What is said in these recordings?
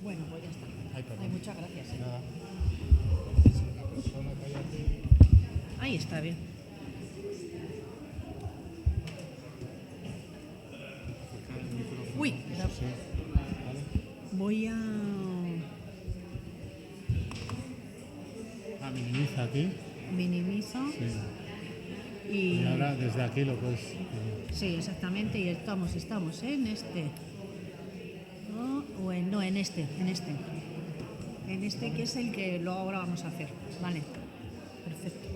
Bueno, pues ya está. Ay, perdón. Ay, muchas gracias. Nada. Persona, cállate. Ahí está bien. Acercar el micrófono. Uy, Eso sí. ¿Vale? voy a... Minimiza aquí. minimizo Sí. y... Y ahora desde aquí lo puedes. Sí, exactamente, y estamos en este. No, en este. En este que es el que luego ahora vamos a hacer. Vale, perfecto.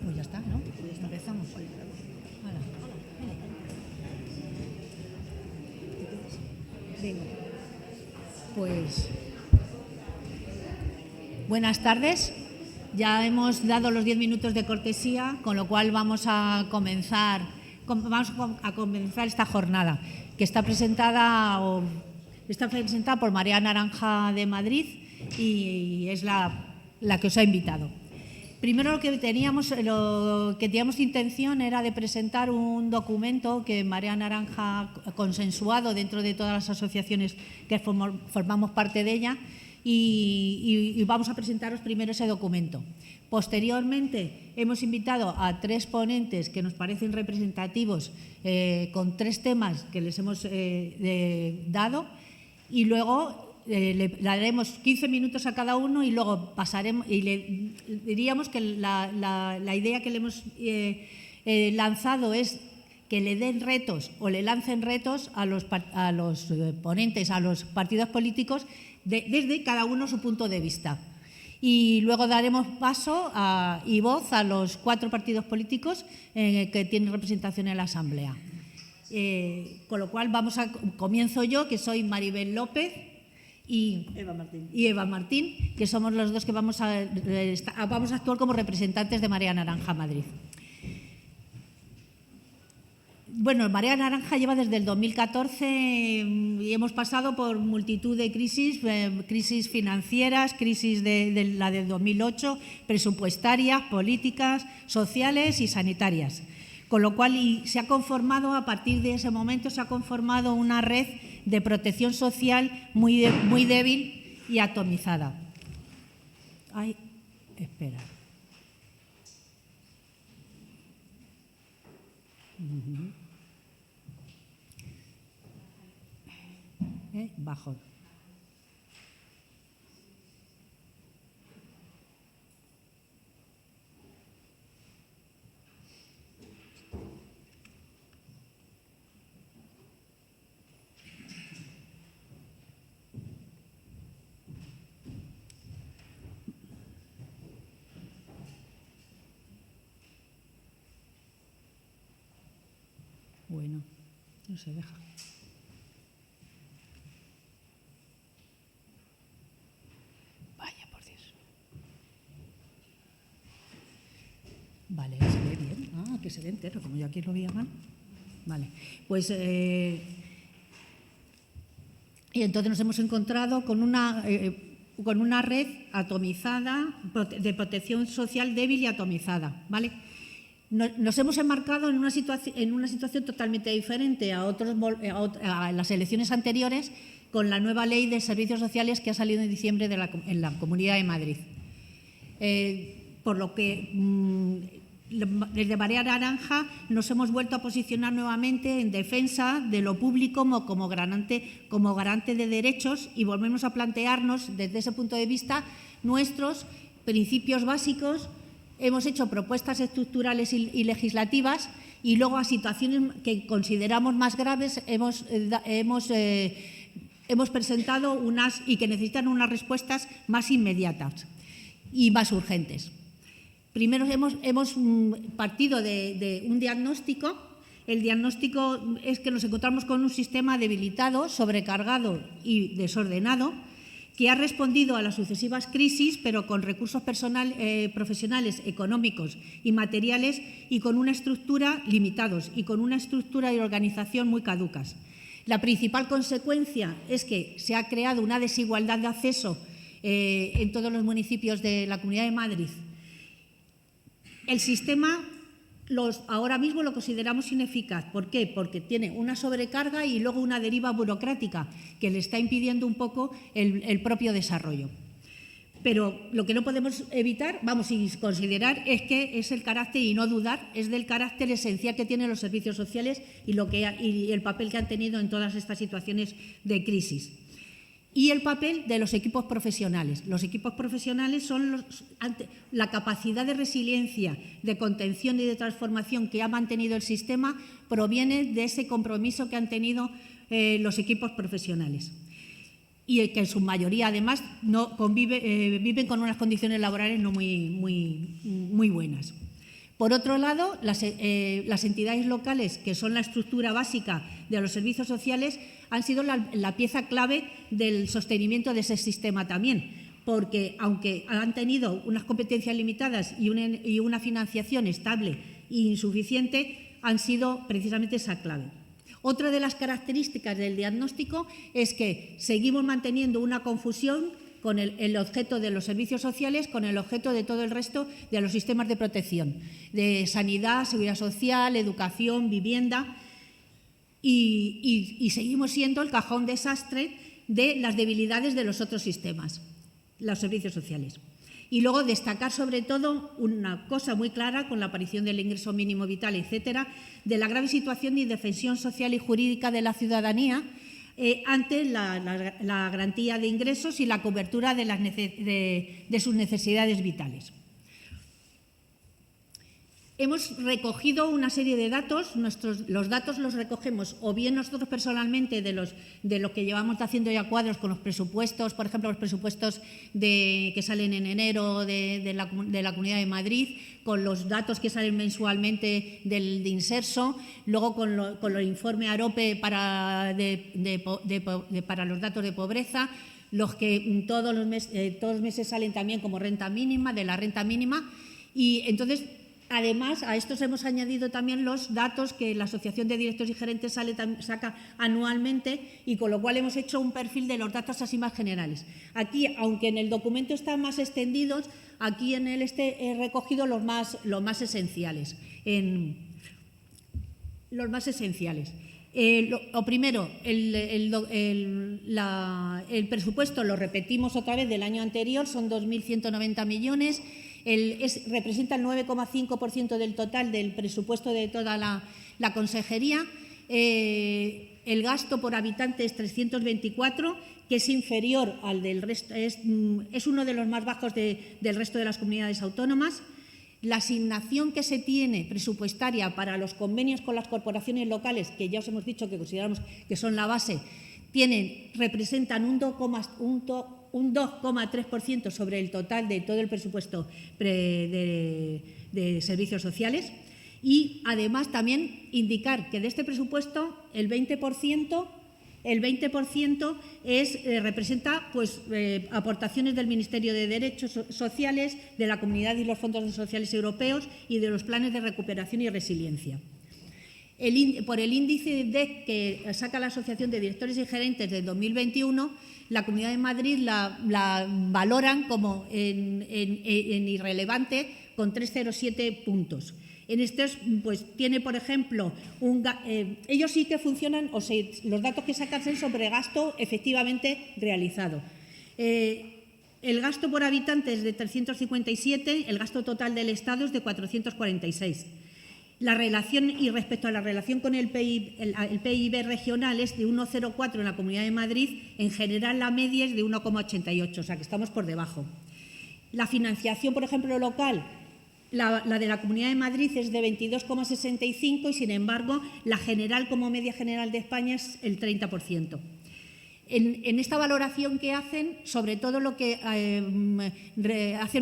Pues ya está, ¿no? Pues ya está. Empezamos. Hala. Venga. Pues... Buenas tardes. Ya hemos dado los 10 minutos de cortesía, con lo cual vamos a comenzar esta jornada, que está presentada por Marea Naranja de Madrid y es la que os ha invitado. Primero lo que teníamos intención era de presentar un documento que Marea Naranja ha consensuado dentro de todas las asociaciones que formamos parte de ella, y vamos a presentaros primero ese documento. Posteriormente hemos invitado a 3 ponentes que nos parecen representativos, con 3 temas que les hemos dado, y luego le daremos 15 minutos a cada uno y luego pasaremos y le diríamos que la idea que le hemos lanzado es que le den retos o le lancen retos a los ponentes, a los partidos políticos, desde cada uno su punto de vista. Y luego daremos paso y voz a los 4 partidos políticos que tienen representación en la Asamblea. Con lo cual comienzo yo, que soy Maribel López, y Eva Martín, que somos los dos que vamos a actuar como representantes de Marea Naranja Madrid. Bueno, Marea Naranja lleva desde el 2014 y hemos pasado por multitud de crisis financieras, crisis de la del 2008, presupuestarias, políticas, sociales y sanitarias. Con lo cual se ha conformado, a partir de ese momento, una red de protección social muy débil y atomizada. Ay, espera. Bajo. Bueno, no se deja. Vaya, por Dios. Vale, se ve bien. Ah, que se ve entero, como yo aquí lo veía mal. Vale, pues... y entonces nos hemos encontrado con una red atomizada, de protección social débil y atomizada, ¿vale? Nos hemos enmarcado en una situación totalmente diferente a las elecciones anteriores, con la nueva ley de servicios sociales que ha salido en diciembre en la Comunidad de Madrid. Por lo que desde Marea Naranja nos hemos vuelto a posicionar nuevamente en defensa de lo público como garante de derechos, y volvemos a plantearnos desde ese punto de vista nuestros principios básicos. Hemos hecho propuestas estructurales y legislativas, y luego a situaciones que consideramos más graves hemos presentado unas y que necesitan unas respuestas más inmediatas y más urgentes. Primero hemos partido de un diagnóstico. El diagnóstico es que nos encontramos con un sistema debilitado, sobrecargado y desordenado, que ha respondido a las sucesivas crisis, pero con recursos profesionales, económicos y materiales, y con una estructura limitados y con una estructura de organización muy caducas. La principal consecuencia es que se ha creado una desigualdad de acceso en todos los municipios de la Comunidad de Madrid. El sistema ahora mismo lo consideramos ineficaz. ¿Por qué? Porque tiene una sobrecarga y luego una deriva burocrática que le está impidiendo un poco el propio desarrollo. Pero lo que no podemos evitar, y considerar, es que es el carácter, y no dudar, es del carácter esencial que tienen los servicios sociales y el papel que han tenido en todas estas situaciones de crisis. Y el papel de los equipos profesionales. Los equipos profesionales son la capacidad de resiliencia, de contención y de transformación que ha mantenido el sistema, proviene de ese compromiso que han tenido los equipos profesionales. Y que en su mayoría, además, viven con unas condiciones laborales no muy buenas. Por otro lado, las entidades locales, que son la estructura básica de los servicios sociales, han sido la pieza clave del sostenimiento de ese sistema también, porque aunque han tenido unas competencias limitadas y una financiación estable e insuficiente, han sido precisamente esa clave. Otra de las características del diagnóstico es que seguimos manteniendo una confusión con el objeto de los servicios sociales, con el objeto de todo el resto de los sistemas de protección, de sanidad, seguridad social, educación, vivienda, y seguimos siendo el cajón desastre de las debilidades de los otros sistemas, los servicios sociales. Y luego destacar sobre todo una cosa muy clara con la aparición del ingreso mínimo vital, etcétera, de la grave situación de indefensión social y jurídica de la ciudadanía ante la garantía de ingresos y la cobertura de sus necesidades vitales. Hemos recogido una serie de datos. Los datos los recogemos o bien nosotros personalmente de lo que llevamos haciendo ya cuadros con los presupuestos, por ejemplo, los presupuestos que salen en enero de la Comunidad de Madrid, con los datos que salen mensualmente del Inserso, luego con el informe AROPE para los datos de pobreza, los que todos los meses salen también como renta mínima, de la renta mínima, y entonces… Además, a estos hemos añadido también los datos que la Asociación de Directores y Gerentes saca anualmente, y con lo cual hemos hecho un perfil de los datos así más generales. Aquí, aunque en el documento están más extendidos, aquí en el he recogido los más esenciales. Lo primero, el presupuesto, lo repetimos otra vez, del año anterior, son 2.190 millones. Representa el 9,5% del total del presupuesto de toda la consejería. El gasto por habitante es 324, que es inferior al del resto, es uno de los más bajos del resto de las comunidades autónomas. La asignación que se tiene presupuestaria para los convenios con las corporaciones locales, que ya os hemos dicho que consideramos que son la base, representan un 2,3% sobre el total de todo el presupuesto de servicios sociales. Y además también indicar que de este presupuesto el 20% representa aportaciones del Ministerio de Derechos Sociales, de la Comunidad y los fondos sociales europeos y de los planes de recuperación y resiliencia. Por el índice DEC que saca la Asociación de Directores y Gerentes de 2021, la Comunidad de Madrid la valoran como en irrelevante con 3,07 puntos. En estos, tiene, por ejemplo, ellos sí que funcionan, los datos que sacan son sobre gasto efectivamente realizado. El gasto por habitante es de 357, el gasto total del Estado es de 446. La relación, y respecto a la relación con el PIB regional, es de 1,04 en la Comunidad de Madrid. En general, la media es de 1,88, o sea que estamos por debajo. La financiación, por ejemplo, local, la de la Comunidad de Madrid es de 22,65 y, sin embargo, la general como media general de España es el 30%. En esta valoración que hacen, sobre todo lo que hacen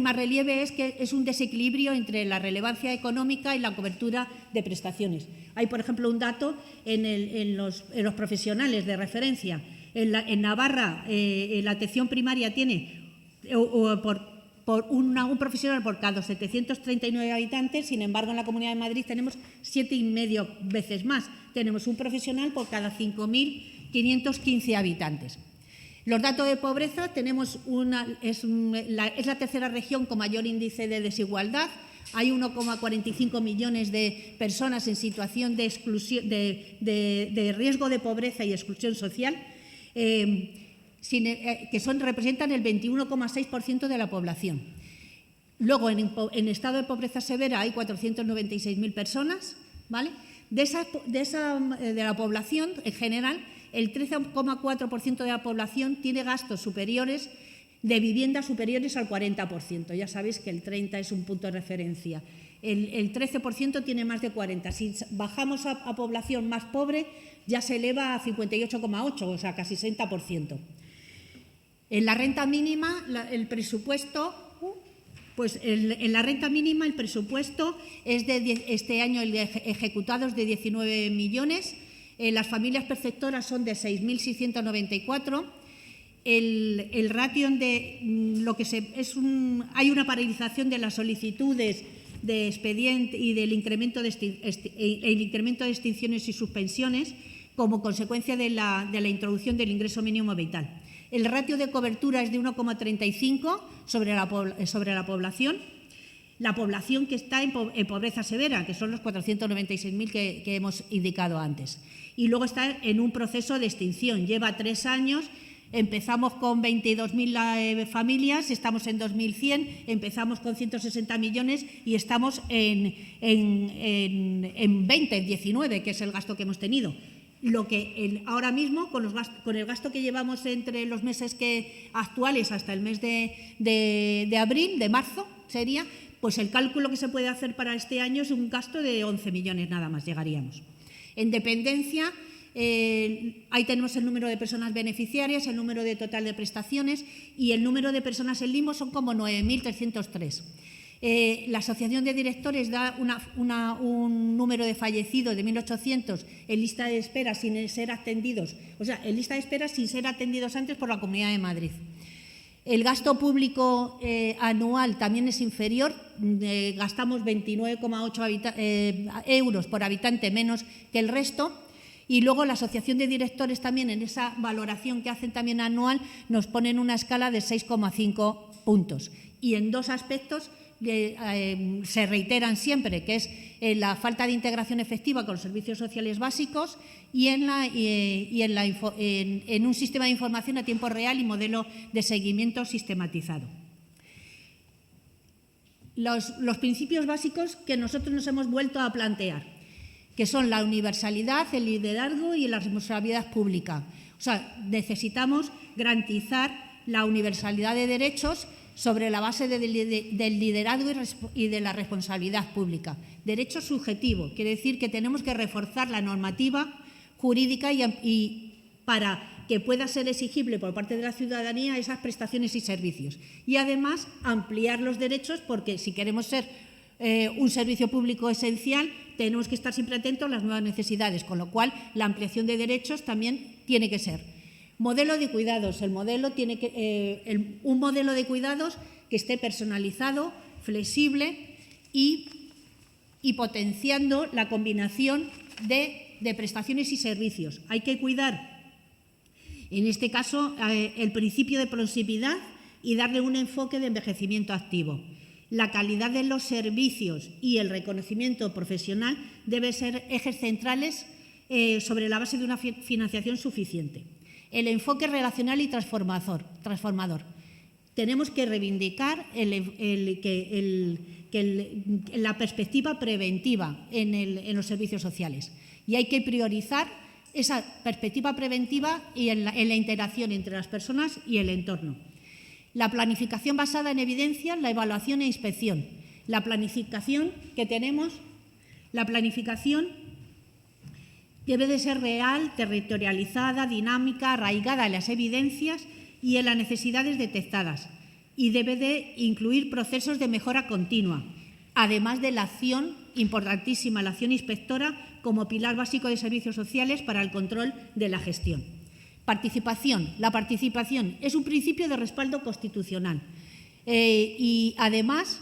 más relieve es que es un desequilibrio entre la relevancia económica y la cobertura de prestaciones. Hay, por ejemplo, un dato en los profesionales de referencia. En Navarra, la atención primaria tiene un profesional por cada 739 habitantes, sin embargo, en la Comunidad de Madrid tenemos 7,5 veces más. Tenemos un profesional por cada 5.515 habitantes. Los datos de pobreza, es la tercera región con mayor índice de desigualdad. hay 1,45 millones de personas en situación de exclusión, de riesgo de pobreza y exclusión social, que representan el 21,6% de la población. Luego, en estado de pobreza severa hay 496.000 personas, ¿vale? De la población en general, el 13,4% de la población tiene gastos superiores de vivienda superiores al 40%. Ya sabéis que el 30% es un punto de referencia. El 13% tiene más de 40%. Si bajamos a población más pobre, ya se eleva a 58,8%, o sea, casi 60%. En la renta mínima, el presupuesto, en la renta mínima el presupuesto es de este año ejecutados de 19 millones. Las familias perceptoras son de 6.694. El ratio hay una paralización de las solicitudes de expediente y del incremento de extinciones y suspensiones como consecuencia de la introducción del ingreso mínimo vital. El ratio de cobertura es de 1,35 sobre la población. La población que está en pobreza severa, que son los 496.000 que hemos indicado antes. Y luego está en un proceso de extinción. Lleva 3 años. Empezamos con 22.000 familias, estamos en 2.100, empezamos con 160 millones y estamos en 19, que es el gasto que hemos tenido. Lo que ahora mismo, con el gasto que llevamos entre los meses actuales hasta el mes de abril, de marzo, sería, pues el cálculo que se puede hacer para este año es un gasto de 11 millones nada más, llegaríamos. En dependencia, ahí tenemos el número de personas beneficiarias, el número de total de prestaciones y el número de personas en limbo son como 9.303. La Asociación de Directores da un número de fallecidos de 1.800 en lista de espera sin ser atendidos, o sea, en lista de espera sin ser atendidos antes por la Comunidad de Madrid. El gasto público anual también es inferior, gastamos 29,8 euros por habitante menos que el resto. Y luego la Asociación de Directores también en esa valoración que hacen también anual nos ponen una escala de 6,5 puntos. Y en 2 aspectos se reiteran siempre, que es la falta de integración efectiva con los servicios sociales básicos y en un sistema de información a tiempo real y modelo de seguimiento sistematizado. Los principios básicos que nosotros nos hemos vuelto a plantear, que son la universalidad, el liderazgo y la responsabilidad pública. O sea, necesitamos garantizar la universalidad de derechos sobre la base del liderazgo y de la responsabilidad pública. Derecho subjetivo, quiere decir que tenemos que reforzar la normativa jurídica y para que pueda ser exigible por parte de la ciudadanía esas prestaciones y servicios. Y además ampliar los derechos porque si queremos ser un servicio público esencial, tenemos que estar siempre atentos a las nuevas necesidades, con lo cual la ampliación de derechos también tiene que ser. Modelo de cuidados. Un modelo de cuidados que esté personalizado, flexible y potenciando la combinación de prestaciones y servicios. Hay que cuidar, en este caso, el principio de proximidad y darle un enfoque de envejecimiento activo. La calidad de los servicios y el reconocimiento profesional deben ser ejes centrales sobre la base de una financiación suficiente. El enfoque relacional y transformador. Tenemos que reivindicar la perspectiva preventiva en los servicios sociales y hay que priorizar esa perspectiva preventiva y en la interacción entre las personas y el entorno. La planificación basada en evidencia, la evaluación e inspección. La planificación que tenemos, la planificación debe de ser real, territorializada, dinámica, arraigada en las evidencias y en las necesidades detectadas y debe de incluir procesos de mejora continua, además de la acción importantísima, la acción inspectora como pilar básico de servicios sociales para el control de la gestión. Participación. La participación es un principio de respaldo constitucional y además,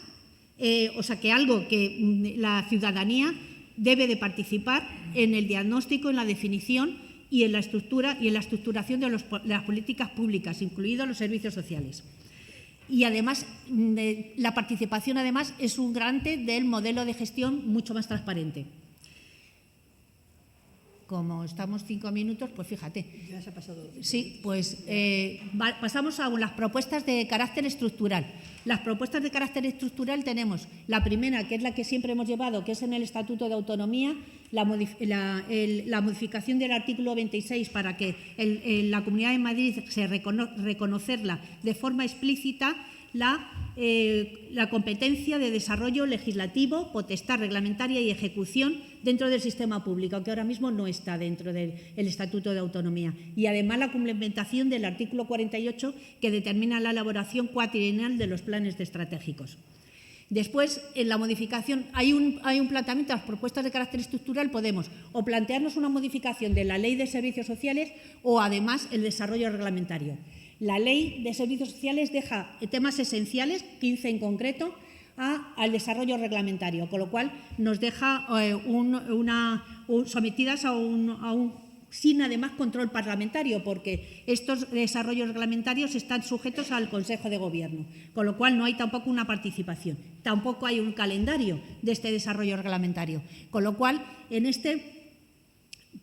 que algo que la ciudadanía debe de participar en el diagnóstico, en la definición y en la estructuración de las políticas públicas, incluidos los servicios sociales. Y además, la participación además es un garante del modelo de gestión mucho más transparente. Como estamos 5 minutos, pues fíjate. Ya se ha pasado. Sí, pues pasamos a las propuestas de carácter estructural. Las propuestas de carácter estructural tenemos la primera, que es la que siempre hemos llevado, que es en el Estatuto de Autonomía, la modificación del artículo 26 para que la Comunidad de Madrid se reconocerla de forma explícita la competencia de desarrollo legislativo, potestad reglamentaria y ejecución dentro del sistema público, que ahora mismo no está dentro del Estatuto de Autonomía. Y además la complementación del artículo 48, que determina la elaboración cuatrienal de los planes estratégicos. Después, en la modificación, hay un planteamiento de las propuestas de carácter estructural. Podemos o plantearnos una modificación de la Ley de Servicios Sociales o, además, el desarrollo reglamentario. La Ley de Servicios Sociales deja temas esenciales, 15 en concreto, al desarrollo reglamentario, con lo cual nos deja sometidas sin además control parlamentario, porque estos desarrollos reglamentarios están sujetos al Consejo de Gobierno, con lo cual no hay tampoco una participación, tampoco hay un calendario de este desarrollo reglamentario, con lo cual en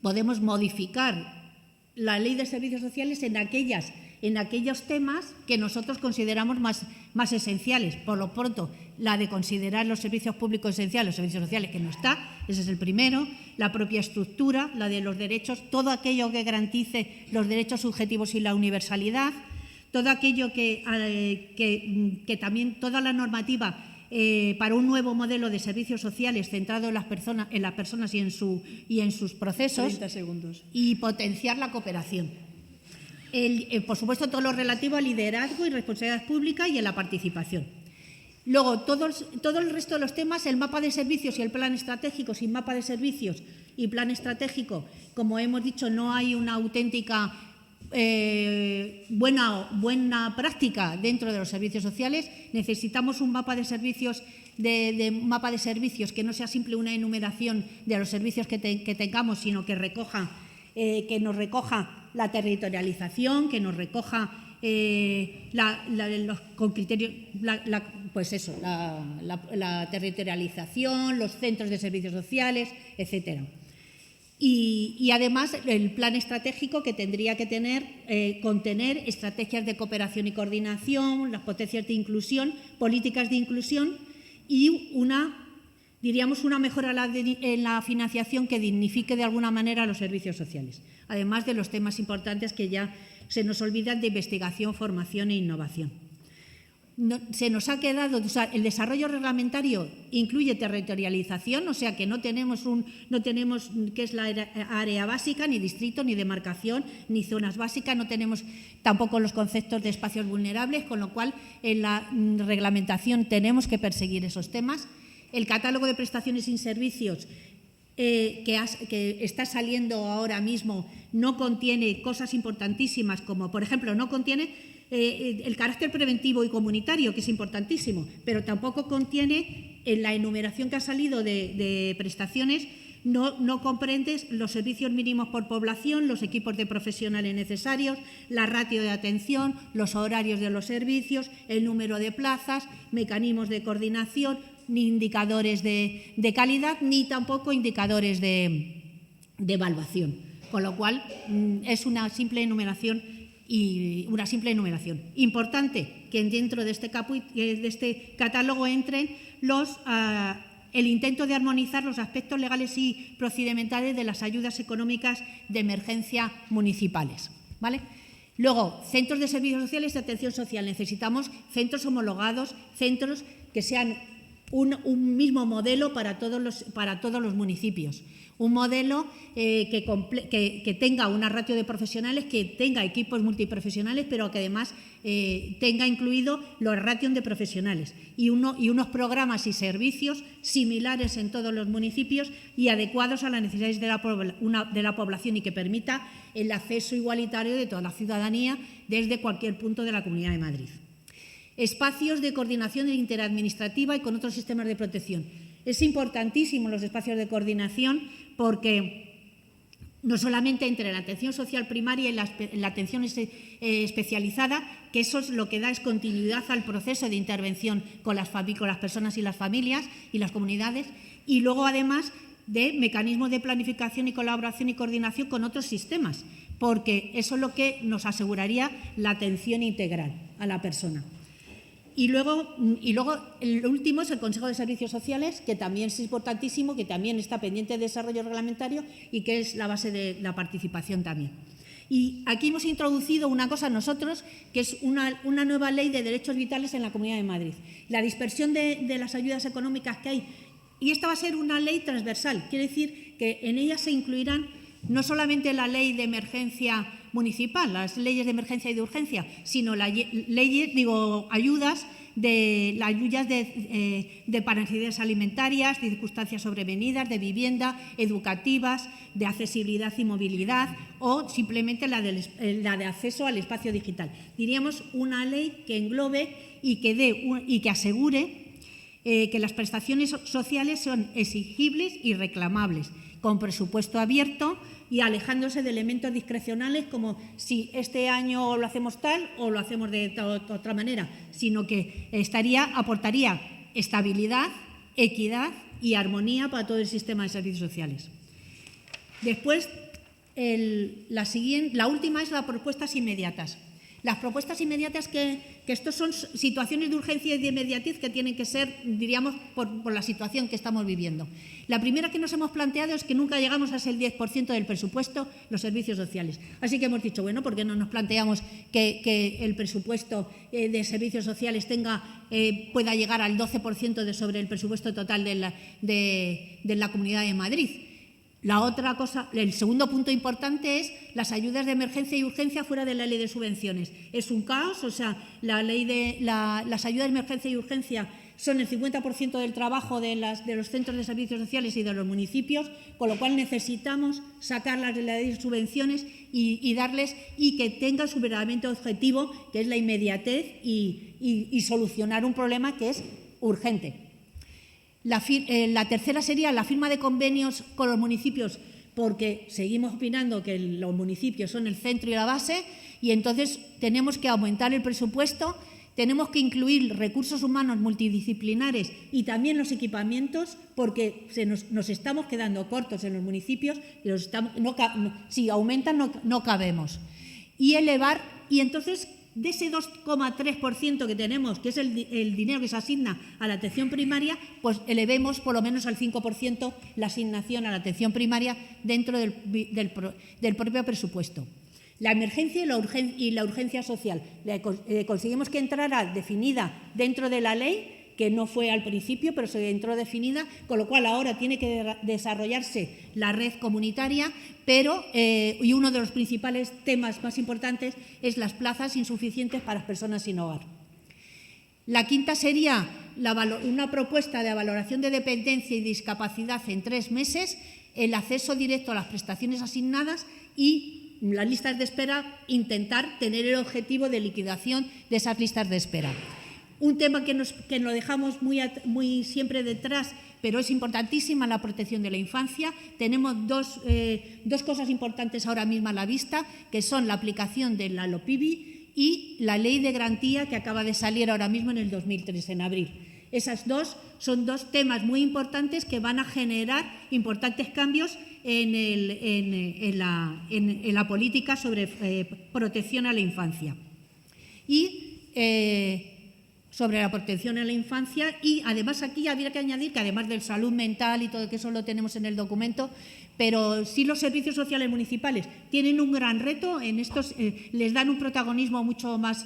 podemos modificar la Ley de Servicios Sociales en aquellos temas que nosotros consideramos más esenciales. Por lo pronto, la de considerar los servicios públicos esenciales, los servicios sociales, que no está, ese es el primero. La propia estructura, la de los derechos, todo aquello que garantice los derechos subjetivos y la universalidad, todo aquello que también, toda la normativa para un nuevo modelo de servicios sociales centrado en las personas y en sus procesos. 30 segundos. Y potenciar la cooperación. Por supuesto, todo lo relativo al liderazgo y responsabilidad pública y en la participación. Luego, todo el resto de los temas, el mapa de servicios y el plan estratégico. Sin mapa de servicios y plan estratégico, como hemos dicho, no hay una auténtica buena práctica dentro de los servicios sociales. Necesitamos un mapa de servicios, mapa de servicios que no sea simple una enumeración de los servicios que tengamos, sino que nos recoja la territorialización, que nos recoja con criterios, la territorialización, los centros de servicios sociales, etcétera. Y además el plan estratégico, que tendría que contener estrategias de cooperación y coordinación, las potencias de inclusión, políticas de inclusión y una mejora en la financiación que dignifique de alguna manera los servicios sociales, además de los temas importantes que ya se nos olvidan de investigación, formación e innovación. Se nos ha quedado, el desarrollo reglamentario incluye territorialización, o sea que no tenemos qué es la área básica, ni distrito, ni demarcación, ni zonas básicas, no tenemos tampoco los conceptos de espacios vulnerables, con lo cual en la reglamentación tenemos que perseguir esos temas. El catálogo de prestaciones y servicios que está saliendo ahora mismo no contiene cosas importantísimas como, por ejemplo, no contiene el carácter preventivo y comunitario, que es importantísimo, pero tampoco contiene, en la enumeración que ha salido de prestaciones, no comprende los servicios mínimos por población, los equipos de profesionales necesarios, la ratio de atención, los horarios de los servicios, el número de plazas, mecanismos de coordinación, ni indicadores de calidad, ni tampoco indicadores de evaluación. Con lo cual, es una simple enumeración. Importante que dentro de este catálogo entren el intento de armonizar los aspectos legales y procedimentales de las ayudas económicas de emergencia municipales, ¿vale? Luego, centros de servicios sociales y atención social. Necesitamos centros homologados, centros que sean un mismo modelo para todos los municipios. Un modelo que tenga una ratio de profesionales, que tenga equipos multiprofesionales, pero que además tenga incluido los ratios de profesionales y unos programas y servicios similares en todos los municipios y adecuados a las necesidades de la población, y que permita el acceso igualitario de toda la ciudadanía desde cualquier punto de la Comunidad de Madrid. Espacios de coordinación interadministrativa y con otros sistemas de protección. Es importantísimo los espacios de coordinación porque no solamente entre la atención social primaria y la atención especializada, que eso es lo que da es continuidad al proceso de intervención con las personas y las familias y las comunidades, y luego además de mecanismos de planificación y colaboración y coordinación con otros sistemas, porque eso es lo que nos aseguraría la atención integral a la persona. Y luego el último es el Consejo de Servicios Sociales, que también es importantísimo, que también está pendiente de desarrollo reglamentario y que es la base de la participación también. Y aquí hemos introducido una cosa nosotros, que es una nueva ley de derechos vitales en la Comunidad de Madrid. La dispersión de las ayudas económicas que hay, y esta va a ser una ley transversal, quiere decir que en ella se incluirán no solamente la ley de emergencia municipal, las leyes de emergencia y de urgencia, sino ayudas para necesidades alimentarias, de circunstancias sobrevenidas, de vivienda, educativas, de accesibilidad y movilidad, o simplemente la de acceso al espacio digital. Diríamos una ley que englobe y que asegure que las prestaciones sociales son exigibles y reclamables, con presupuesto abierto y alejándose de elementos discrecionales como si este año lo hacemos tal o lo hacemos de otra manera, sino que aportaría estabilidad, equidad y armonía para todo el sistema de servicios sociales. Después, la última es las propuestas inmediatas. Las propuestas inmediatas que estos son situaciones de urgencia y de inmediatez que tienen que ser, diríamos, por la situación que estamos viviendo. La primera que nos hemos planteado es que nunca llegamos a ser el 10% del presupuesto los servicios sociales. Así que hemos dicho, bueno, ¿por qué no nos planteamos que el presupuesto de servicios sociales pueda llegar al 12% sobre el presupuesto total de la Comunidad de Madrid? El segundo punto importante es las ayudas de emergencia y urgencia fuera de la ley de subvenciones. Es un caos, o sea, las ayudas de emergencia y urgencia son el 50% del trabajo de los centros de servicios sociales y de los municipios, con lo cual necesitamos sacarlas de la ley de subvenciones y darles y que tengan su verdadero objetivo, que es la inmediatez y solucionar un problema que es urgente. La tercera sería la firma de convenios con los municipios, porque seguimos opinando que los municipios son el centro y la base, y entonces tenemos que aumentar el presupuesto, tenemos que incluir recursos humanos multidisciplinares y también los equipamientos, porque nos estamos quedando cortos en los municipios, si aumentan no cabemos. Y entonces, de ese 2,3% que tenemos, que es el dinero que se asigna a la atención primaria, pues elevemos por lo menos al 5% la asignación a la atención primaria dentro del propio presupuesto. La emergencia y la urgencia social. Conseguimos que entrara definida dentro de la ley, que no fue al principio, pero se entró definida, con lo cual ahora tiene que desarrollarse la red comunitaria, y uno de los principales temas más importantes es las plazas insuficientes para las personas sin hogar. La quinta sería una propuesta de valoración de dependencia y discapacidad en 3 meses, el acceso directo a las prestaciones asignadas y las listas de espera, intentar tener el objetivo de liquidación de esas listas de espera. Un tema que lo dejamos muy siempre detrás, pero es importantísima, la protección de la infancia. Tenemos dos cosas importantes ahora mismo a la vista, que son la aplicación de la LOPIBI y la Ley de Garantía, que acaba de salir ahora mismo en el 2003, en abril. Esas dos son dos temas muy importantes que van a generar importantes cambios en la política sobre protección a la infancia. Sobre la protección a la infancia, y además aquí habría que añadir que además de salud mental y todo, que eso lo tenemos en el documento, pero sí los servicios sociales municipales tienen un gran reto en estos, les dan un protagonismo mucho más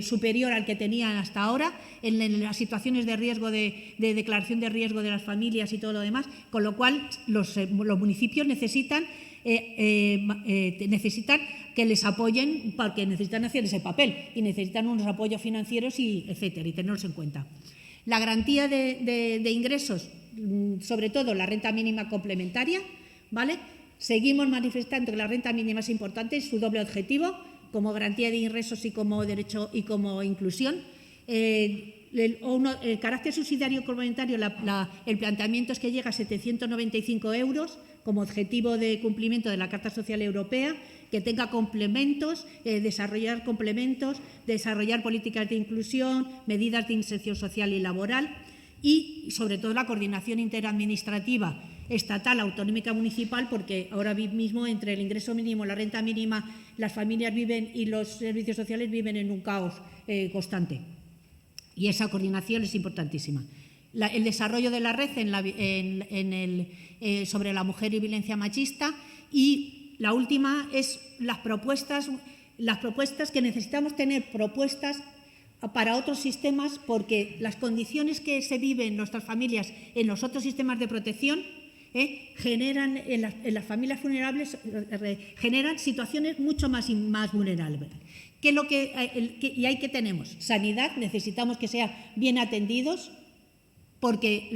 superior al que tenían hasta ahora en las situaciones de riesgo, de declaración de riesgo de las familias y todo lo demás, con lo cual los municipios necesitan que les apoyen, porque necesitan hacer ese papel y necesitan unos apoyos financieros y etcétera, y tenerlos en cuenta. La garantía de ingresos, sobre todo la renta mínima complementaria, ¿vale? Seguimos manifestando que la renta mínima es importante, es su doble objetivo, como garantía de ingresos y como derecho y como inclusión. El carácter subsidiario complementario, el planteamiento es que llega a 795 euros, como objetivo de cumplimiento de la Carta Social Europea, que tenga complementos, desarrollar complementos, desarrollar políticas de inclusión, medidas de inserción social y laboral y, sobre todo, la coordinación interadministrativa estatal, autonómica, municipal, porque ahora mismo entre el ingreso mínimo, la renta mínima, las familias viven y los servicios sociales viven en un caos constante. Y esa coordinación es importantísima. El desarrollo de la red sobre la mujer y violencia machista, y la última es las propuestas que necesitamos tener, propuestas para otros sistemas, porque las condiciones que se viven en nuestras familias en los otros sistemas de protección generan en las familias vulnerables, generan situaciones mucho más vulnerables. ¿Y ahí qué tenemos? Sanidad, necesitamos que sean bien atendidos, porque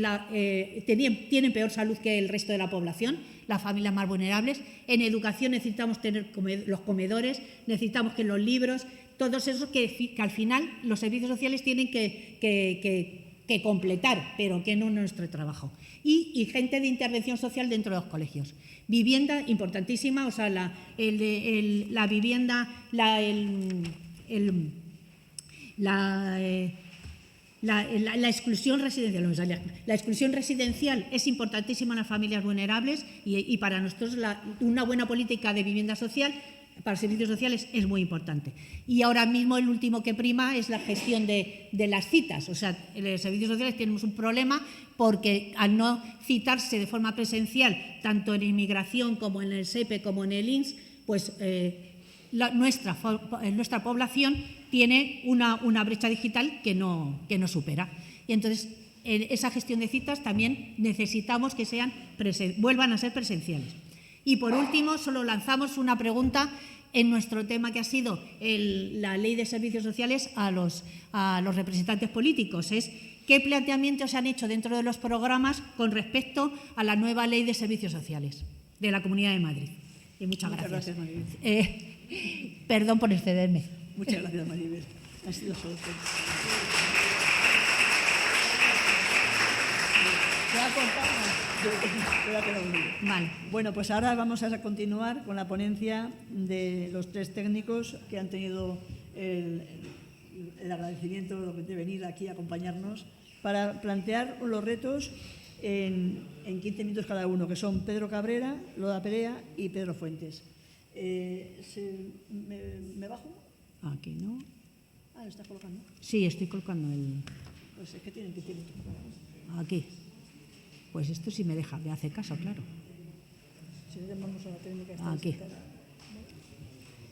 tienen peor salud que el resto de la población, las familias más vulnerables. En educación necesitamos tener los comedores, necesitamos que los libros, todos esos que al final los servicios sociales tienen que completar, pero que no es nuestro trabajo. Y gente de intervención social dentro de los colegios. Vivienda, importantísima, o sea, la vivienda, la exclusión residencial. La exclusión residencial es importantísima en las familias vulnerables y para nosotros una buena política de vivienda social para servicios sociales es muy importante. Y ahora mismo el último que prima es la gestión de las citas. O sea, en los servicios sociales tenemos un problema porque al no citarse de forma presencial, tanto en inmigración como en el SEPE como en el INS, pues nuestra población tiene una brecha digital que no supera. Y entonces, en esa gestión de citas también necesitamos que vuelvan a ser presenciales. Y por último, solo lanzamos una pregunta en nuestro tema, que ha sido la Ley de Servicios Sociales a los representantes políticos. Es qué planteamientos se han hecho dentro de los programas con respecto a la nueva Ley de Servicios Sociales de la Comunidad de Madrid. Y muchas gracias. Perdón por excederme. Muchas gracias, Maribel. Ha sido solo. Vale. Bueno, pues ahora vamos a continuar con la ponencia de los tres técnicos que han tenido el agradecimiento de venir aquí a acompañarnos para plantear los retos en 15 minutos cada uno, que son Pedro Cabrera, Lola Perea y Pedro Fuentes. ¿Me bajo? Aquí, ¿no? Ah, ¿lo estás colocando? Sí, estoy colocando el... Pues es que tienen que tirar. Aquí. Pues esto sí me hace caso, claro. Si no, llamamos a la técnica. Aquí.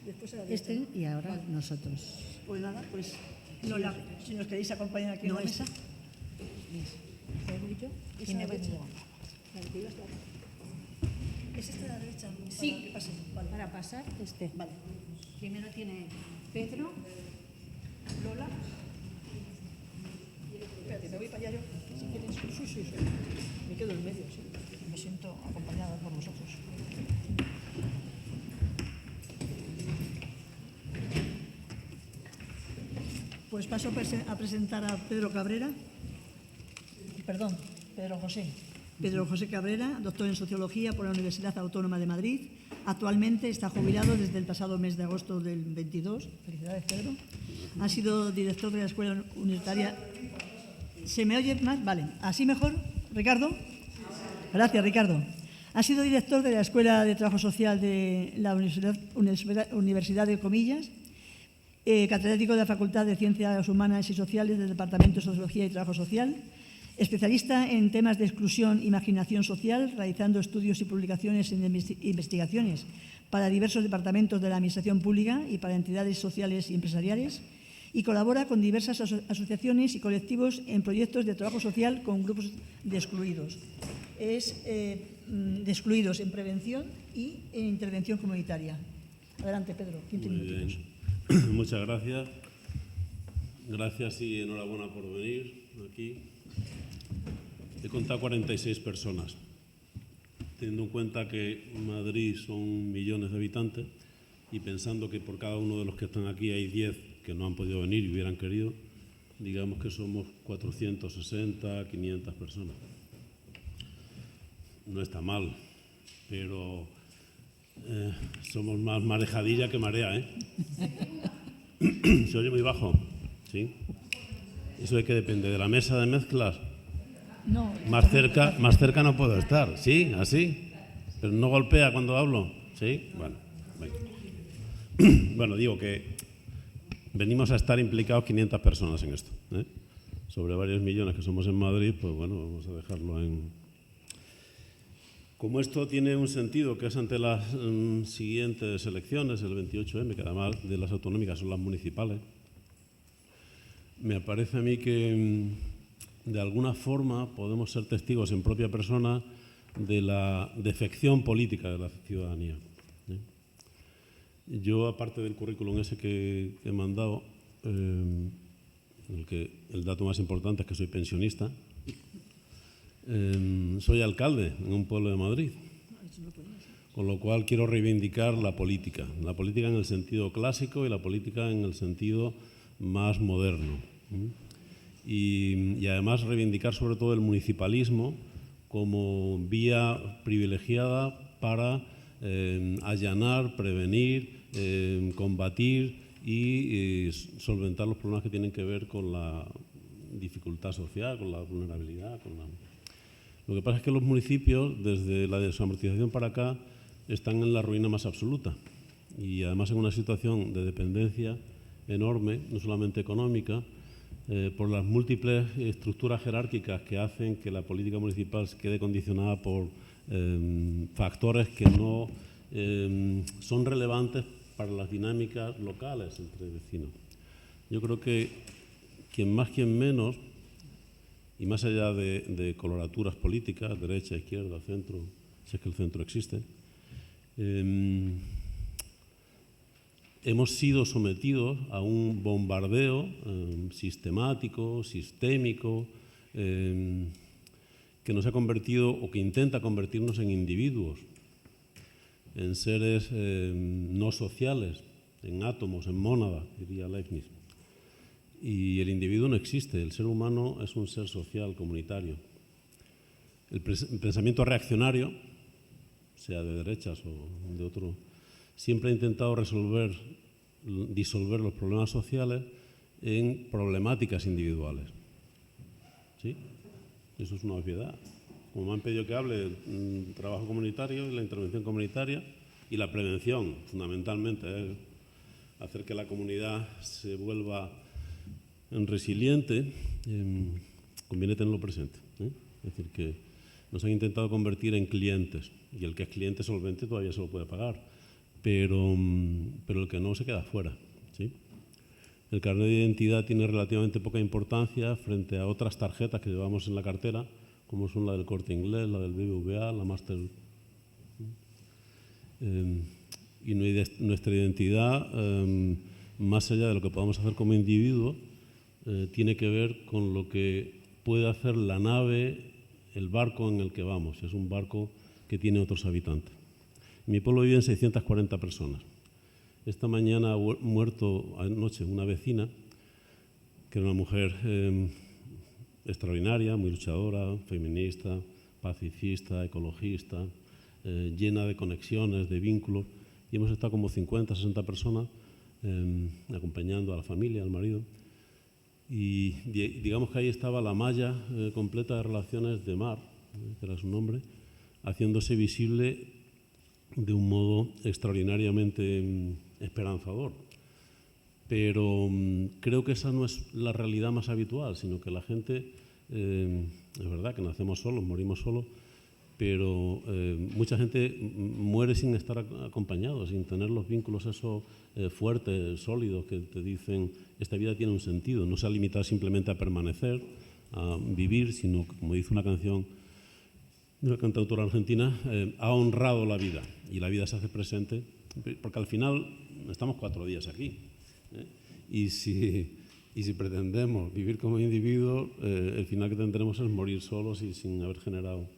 Después a la y ahora nosotros. Pues nada, pues Lola, si nos queréis acompañar aquí en la mesa. ¿Yo? ¿Esa la derecha? ¿Es esta la derecha? Sí. Vale. Para pasar, Vale. Primero tiene Pedro, Lola. Espérate, me voy para allá yo. Si quieres. Sí. Me quedo en medio, sí. Me siento acompañada por vosotros. Pues paso a presentar a Pedro Cabrera. Perdón, Pedro José. Pedro José Cabrera, doctor en Sociología por la Universidad Autónoma de Madrid. Actualmente está jubilado desde el pasado mes de agosto del 22. Felicidades, Pedro. Ha sido director de la Escuela Universitaria... ¿Se me oye más? Vale. ¿Así mejor, Ricardo? Gracias, Ricardo. Ha sido director de la Escuela de Trabajo Social de la Universidad de Comillas, catedrático de la Facultad de Ciencias Humanas y Sociales del Departamento de Sociología y Trabajo Social, especialista en temas de exclusión y marginación social, realizando estudios y publicaciones en investigaciones para diversos departamentos de la Administración Pública y para entidades sociales y empresariales, y colabora con diversas asociaciones y colectivos en proyectos de trabajo social con grupos de excluidos. Es de excluidos en prevención y en intervención comunitaria. Adelante, Pedro, 15 minutitos. Muchas gracias. Gracias y enhorabuena por venir aquí. He contado 46 personas, teniendo en cuenta que Madrid son millones de habitantes y pensando que por cada uno de los que están aquí hay 10 que no han podido venir y hubieran querido, digamos que somos 460, 500 personas. No está mal, pero somos más marejadilla que marea, ¿eh? ¿Se oye muy bajo? ¿Sí? ¿Eso de qué depende? ¿De la mesa de mezclas? No. Más cerca no puedo estar, ¿sí? ¿Así? ¿Pero no golpea cuando hablo? ¿Sí? Bueno, venga. Bueno, digo que venimos a estar implicados 500 personas en esto, ¿eh? Sobre varios millones que somos en Madrid, pues bueno, vamos a dejarlo en... Como esto tiene un sentido que es ante las siguientes elecciones, el 28M, que además de las autonómicas son las municipales, me parece a mí que de alguna forma podemos ser testigos en propia persona de la defección política de la ciudadanía, ¿eh? Yo, aparte del currículum ese que he mandado, el dato más importante es que soy pensionista, soy alcalde en un pueblo de Madrid, con lo cual quiero reivindicar la política en el sentido clásico y la política en el sentido más moderno, y además reivindicar sobre todo el municipalismo como vía privilegiada para allanar, prevenir, combatir y solventar los problemas que tienen que ver con la dificultad social, con la vulnerabilidad. Lo que pasa es que los municipios, desde la desamortización para acá, están en la ruina más absoluta y además en una situación de dependencia enorme, no solamente económica, por las múltiples estructuras jerárquicas que hacen que la política municipal quede condicionada por factores que no son relevantes para las dinámicas locales entre vecinos. Yo creo que quien más, quien menos, y más allá de coloraturas políticas, derecha, izquierda, centro, si es que el centro existe, hemos sido sometidos a un bombardeo sistemático, sistémico, que nos ha convertido o que intenta convertirnos en individuos, en seres no sociales, en átomos, en mónadas, diría Leibniz. Y el individuo no existe, el ser humano es un ser social, comunitario. El pensamiento reaccionario, sea de derechas o de otro, siempre ha intentado disolver los problemas sociales en problemáticas individuales. ¿Sí? Eso es una obviedad. Como me han pedido que hable del trabajo comunitario y la intervención comunitaria y la prevención, fundamentalmente, hacer que la comunidad se vuelva resiliente, conviene tenerlo presente, ¿eh? Es decir, que nos han intentado convertir en clientes y el que es cliente solvente todavía se lo puede pagar, pero el que no se queda fuera, ¿sí? El carnet de identidad tiene relativamente poca importancia frente a otras tarjetas que llevamos en la cartera, como son la del Corte Inglés, la del BBVA, la Master. Y nuestra identidad, más allá de lo que podamos hacer como individuo, tiene que ver con lo que puede hacer la nave, el barco en el que vamos. Es un barco que tiene otros habitantes. En mi pueblo viven 640 personas. Esta mañana ha muerto anoche una vecina, que era una mujer extraordinaria, muy luchadora, feminista, pacifista, ecologista, llena de conexiones, de vínculos. Y hemos estado como 50, 60 personas acompañando a la familia, al marido. Y digamos que ahí estaba la malla completa de relaciones de mar, que era su nombre, haciéndose visible de un modo extraordinariamente esperanzador. Pero creo que esa no es la realidad más habitual, sino que la gente, es verdad que nacemos solos, morimos solos, pero mucha gente muere sin estar acompañado, sin tener los vínculos esos fuertes, sólidos, que te dicen esta vida tiene un sentido, no se ha limitado simplemente a permanecer, a vivir, sino, como dice una canción de una cantautora argentina, ha honrado la vida, y la vida se hace presente, porque al final estamos 4 días aquí, ¿eh? Y si pretendemos vivir como individuos, el final que tendremos es morir solos y sin haber generado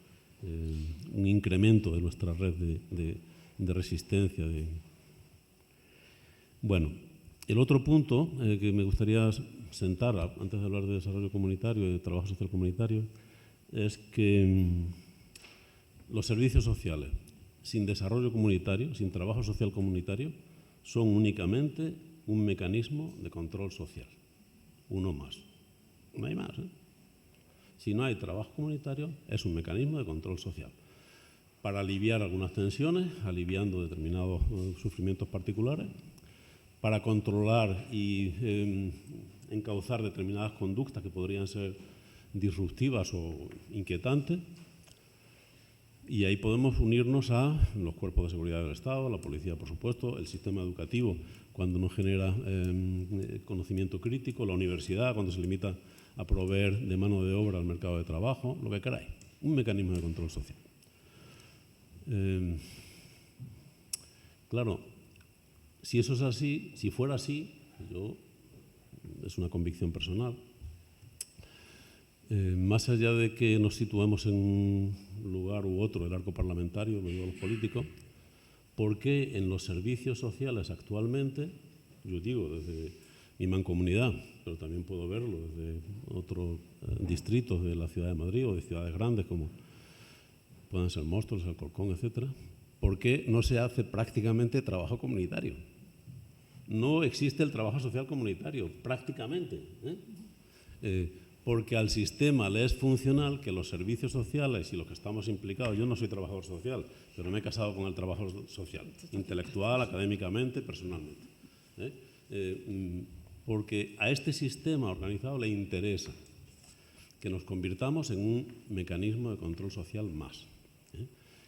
un incremento de nuestra red de resistencia. Bueno, el otro punto que me gustaría sentar, antes de hablar de desarrollo comunitario y de trabajo social comunitario, es que los servicios sociales sin desarrollo comunitario, sin trabajo social comunitario, son únicamente un mecanismo de control social. Uno más. No hay más, ¿eh? Si no hay trabajo comunitario, es un mecanismo de control social. Para aliviar algunas tensiones, aliviando determinados sufrimientos particulares, para controlar y encauzar determinadas conductas que podrían ser disruptivas o inquietantes. Y ahí podemos unirnos a los cuerpos de seguridad del Estado, la policía, por supuesto, el sistema educativo, cuando no genera conocimiento crítico, la universidad, cuando se limita a proveer de mano de obra al mercado de trabajo, lo que queráis. Un mecanismo de control social. Claro, si eso es así, si fuera así, es una convicción personal, más allá de que nos situemos en un lugar u otro del arco parlamentario, lo digo a los políticos, ¿por qué en los servicios sociales actualmente, yo digo desde mi mancomunidad, pero también puedo verlo desde otros distritos de la ciudad de Madrid o de ciudades grandes como puedan ser Móstoles, Alcorcón, etcétera, ¿por qué no se hace prácticamente trabajo comunitario? No existe el trabajo social comunitario, prácticamente, porque al sistema le es funcional que los servicios sociales y los que estamos implicados, yo no soy trabajador social, pero me he casado con el trabajo social, intelectual, académicamente, personalmente, porque a este sistema organizado le interesa que nos convirtamos en un mecanismo de control social más,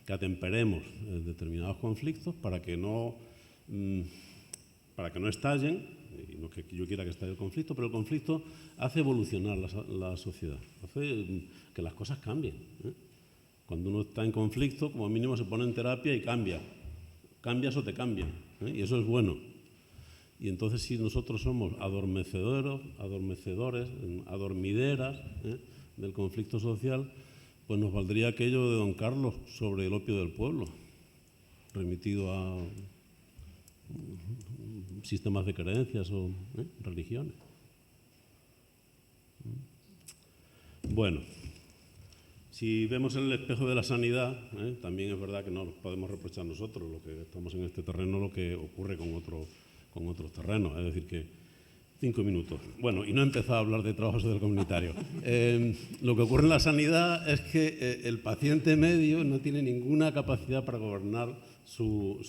que atemperemos determinados conflictos para que no estallen, y no que yo quiera que estalle el conflicto, pero el conflicto hace evolucionar la sociedad, hace que las cosas cambien. Cuando uno está en conflicto, como mínimo se pone en terapia y cambia. Cambias o te cambian, y eso es bueno. Y entonces si nosotros somos adormideras del conflicto social, pues nos valdría aquello de don Carlos sobre el opio del pueblo, remitido a sistemas de creencias o religiones. Bueno, si vemos en el espejo de la sanidad, también es verdad que no nos podemos reprochar nosotros, lo que estamos en este terreno, lo que ocurre con otros terrenos, es decir que 5 minutos. Bueno, y no he empezado a hablar de trabajo social comunitario. Lo que ocurre en la sanidad es que el paciente medio no tiene ninguna capacidad para gobernar su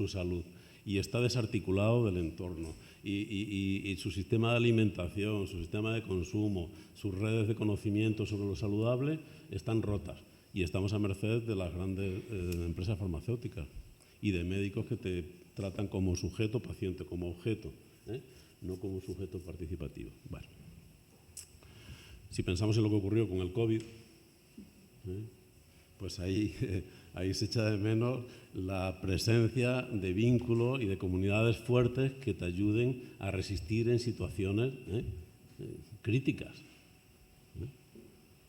salud y está desarticulado del entorno. Y su sistema de alimentación, su sistema de consumo, sus redes de conocimiento sobre lo saludable están rotas. Y estamos a merced de las grandes empresas farmacéuticas y de médicos que te tratan como sujeto paciente, como objeto, no como sujeto participativo. Bueno, si pensamos en lo que ocurrió con el COVID, pues ahí se echa de menos la presencia de vínculos y de comunidades fuertes que te ayuden a resistir en situaciones críticas.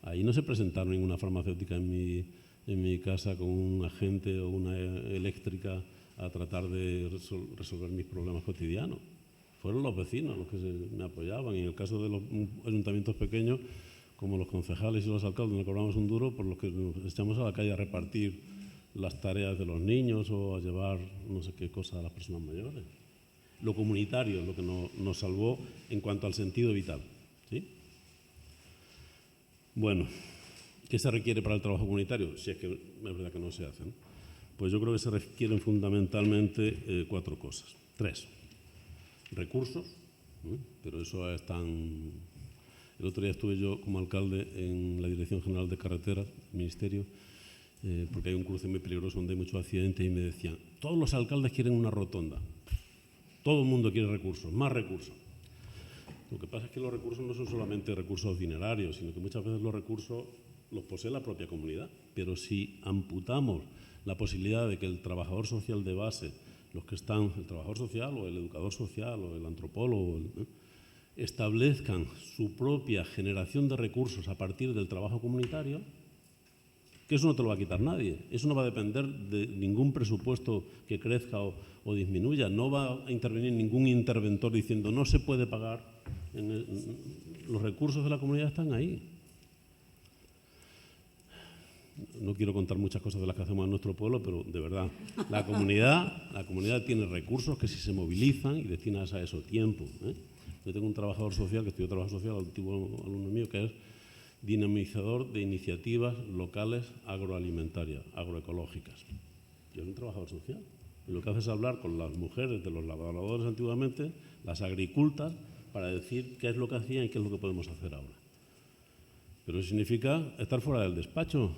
Ahí no se presentaron ninguna farmacéutica en mi casa con un agente o una eléctrica a tratar de resolver mis problemas cotidianos. Fueron los vecinos los que me apoyaban. Y en el caso de los ayuntamientos pequeños, como los concejales y los alcaldes, no cobramos un duro por los que nos echamos a la calle a repartir las tareas de los niños o a llevar no sé qué cosa a las personas mayores. Lo comunitario es lo que nos salvó en cuanto al sentido vital, ¿sí? Bueno, ¿qué se requiere para el trabajo comunitario? Si es que es verdad que no se hace, ¿no? Pues yo creo que se requieren fundamentalmente 4 cosas. 3. Recursos, pero eso es tan... El otro día estuve yo como alcalde en la Dirección General de Carreteras, Ministerio, porque hay un cruce muy peligroso donde hay muchos accidentes y me decían, todos los alcaldes quieren una rotonda, todo el mundo quiere recursos, más recursos. Lo que pasa es que los recursos no son solamente recursos dinerarios, sino que muchas veces los recursos los posee la propia comunidad. Pero si amputamos la posibilidad de que el trabajador social de base, los que están, el trabajador social o el educador social o el antropólogo, establezcan su propia generación de recursos a partir del trabajo comunitario, que eso no te lo va a quitar nadie, eso no va a depender de ningún presupuesto que crezca o disminuya, no va a intervenir ningún interventor diciendo no se puede pagar, los recursos de la comunidad están ahí. no quiero contar muchas cosas de las que hacemos en nuestro pueblo, pero de verdad, la comunidad tiene recursos que si se movilizan y destinas a eso tiempo. Yo tengo un trabajador social, que estudió trabajo social, antiguo alumno mío, que es dinamizador de iniciativas locales agroalimentarias, agroecológicas. Yo soy un trabajador social. Y lo que hace es hablar con las mujeres de los labradores antiguamente, las agricultas, para decir qué es lo que hacían y qué es lo que podemos hacer ahora. Pero eso significa estar fuera del despacho,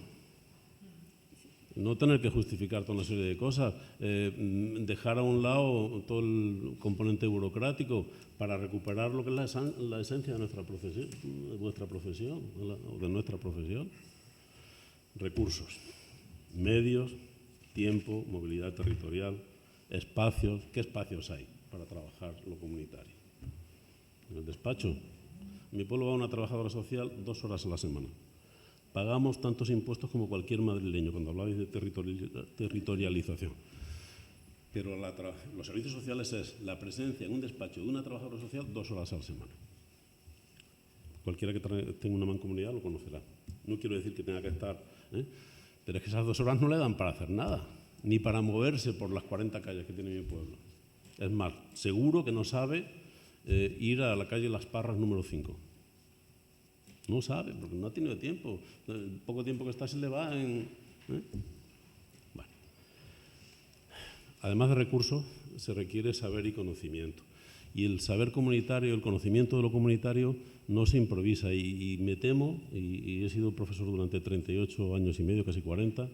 no tener que justificar toda una serie de cosas, dejar a un lado todo el componente burocrático para recuperar lo que es la esencia de nuestra profesión, de vuestra profesión, o de nuestra profesión. Recursos, medios, tiempo, movilidad territorial, espacios. ¿Qué espacios hay para trabajar lo comunitario? En el despacho. En mi pueblo va una trabajadora social 2 horas a la semana. Pagamos tantos impuestos como cualquier madrileño, cuando hablabais de territorialización. Pero los servicios sociales es la presencia en un despacho de una trabajadora social 2 horas a la semana. Cualquiera que tenga una mancomunidad lo conocerá. No quiero decir que tenga que estar, pero es que esas 2 horas no le dan para hacer nada, ni para moverse por las 40 calles que tiene mi pueblo. Es más, seguro que no sabe ir a la calle Las Parras número 5. No sabe, porque no ha tenido tiempo. El poco tiempo que está se le va en... Bueno. Además de recursos, se requiere saber y conocimiento. Y el saber comunitario, el conocimiento de lo comunitario, no se improvisa. Y me temo, y he sido profesor durante 38 años y medio, casi 40,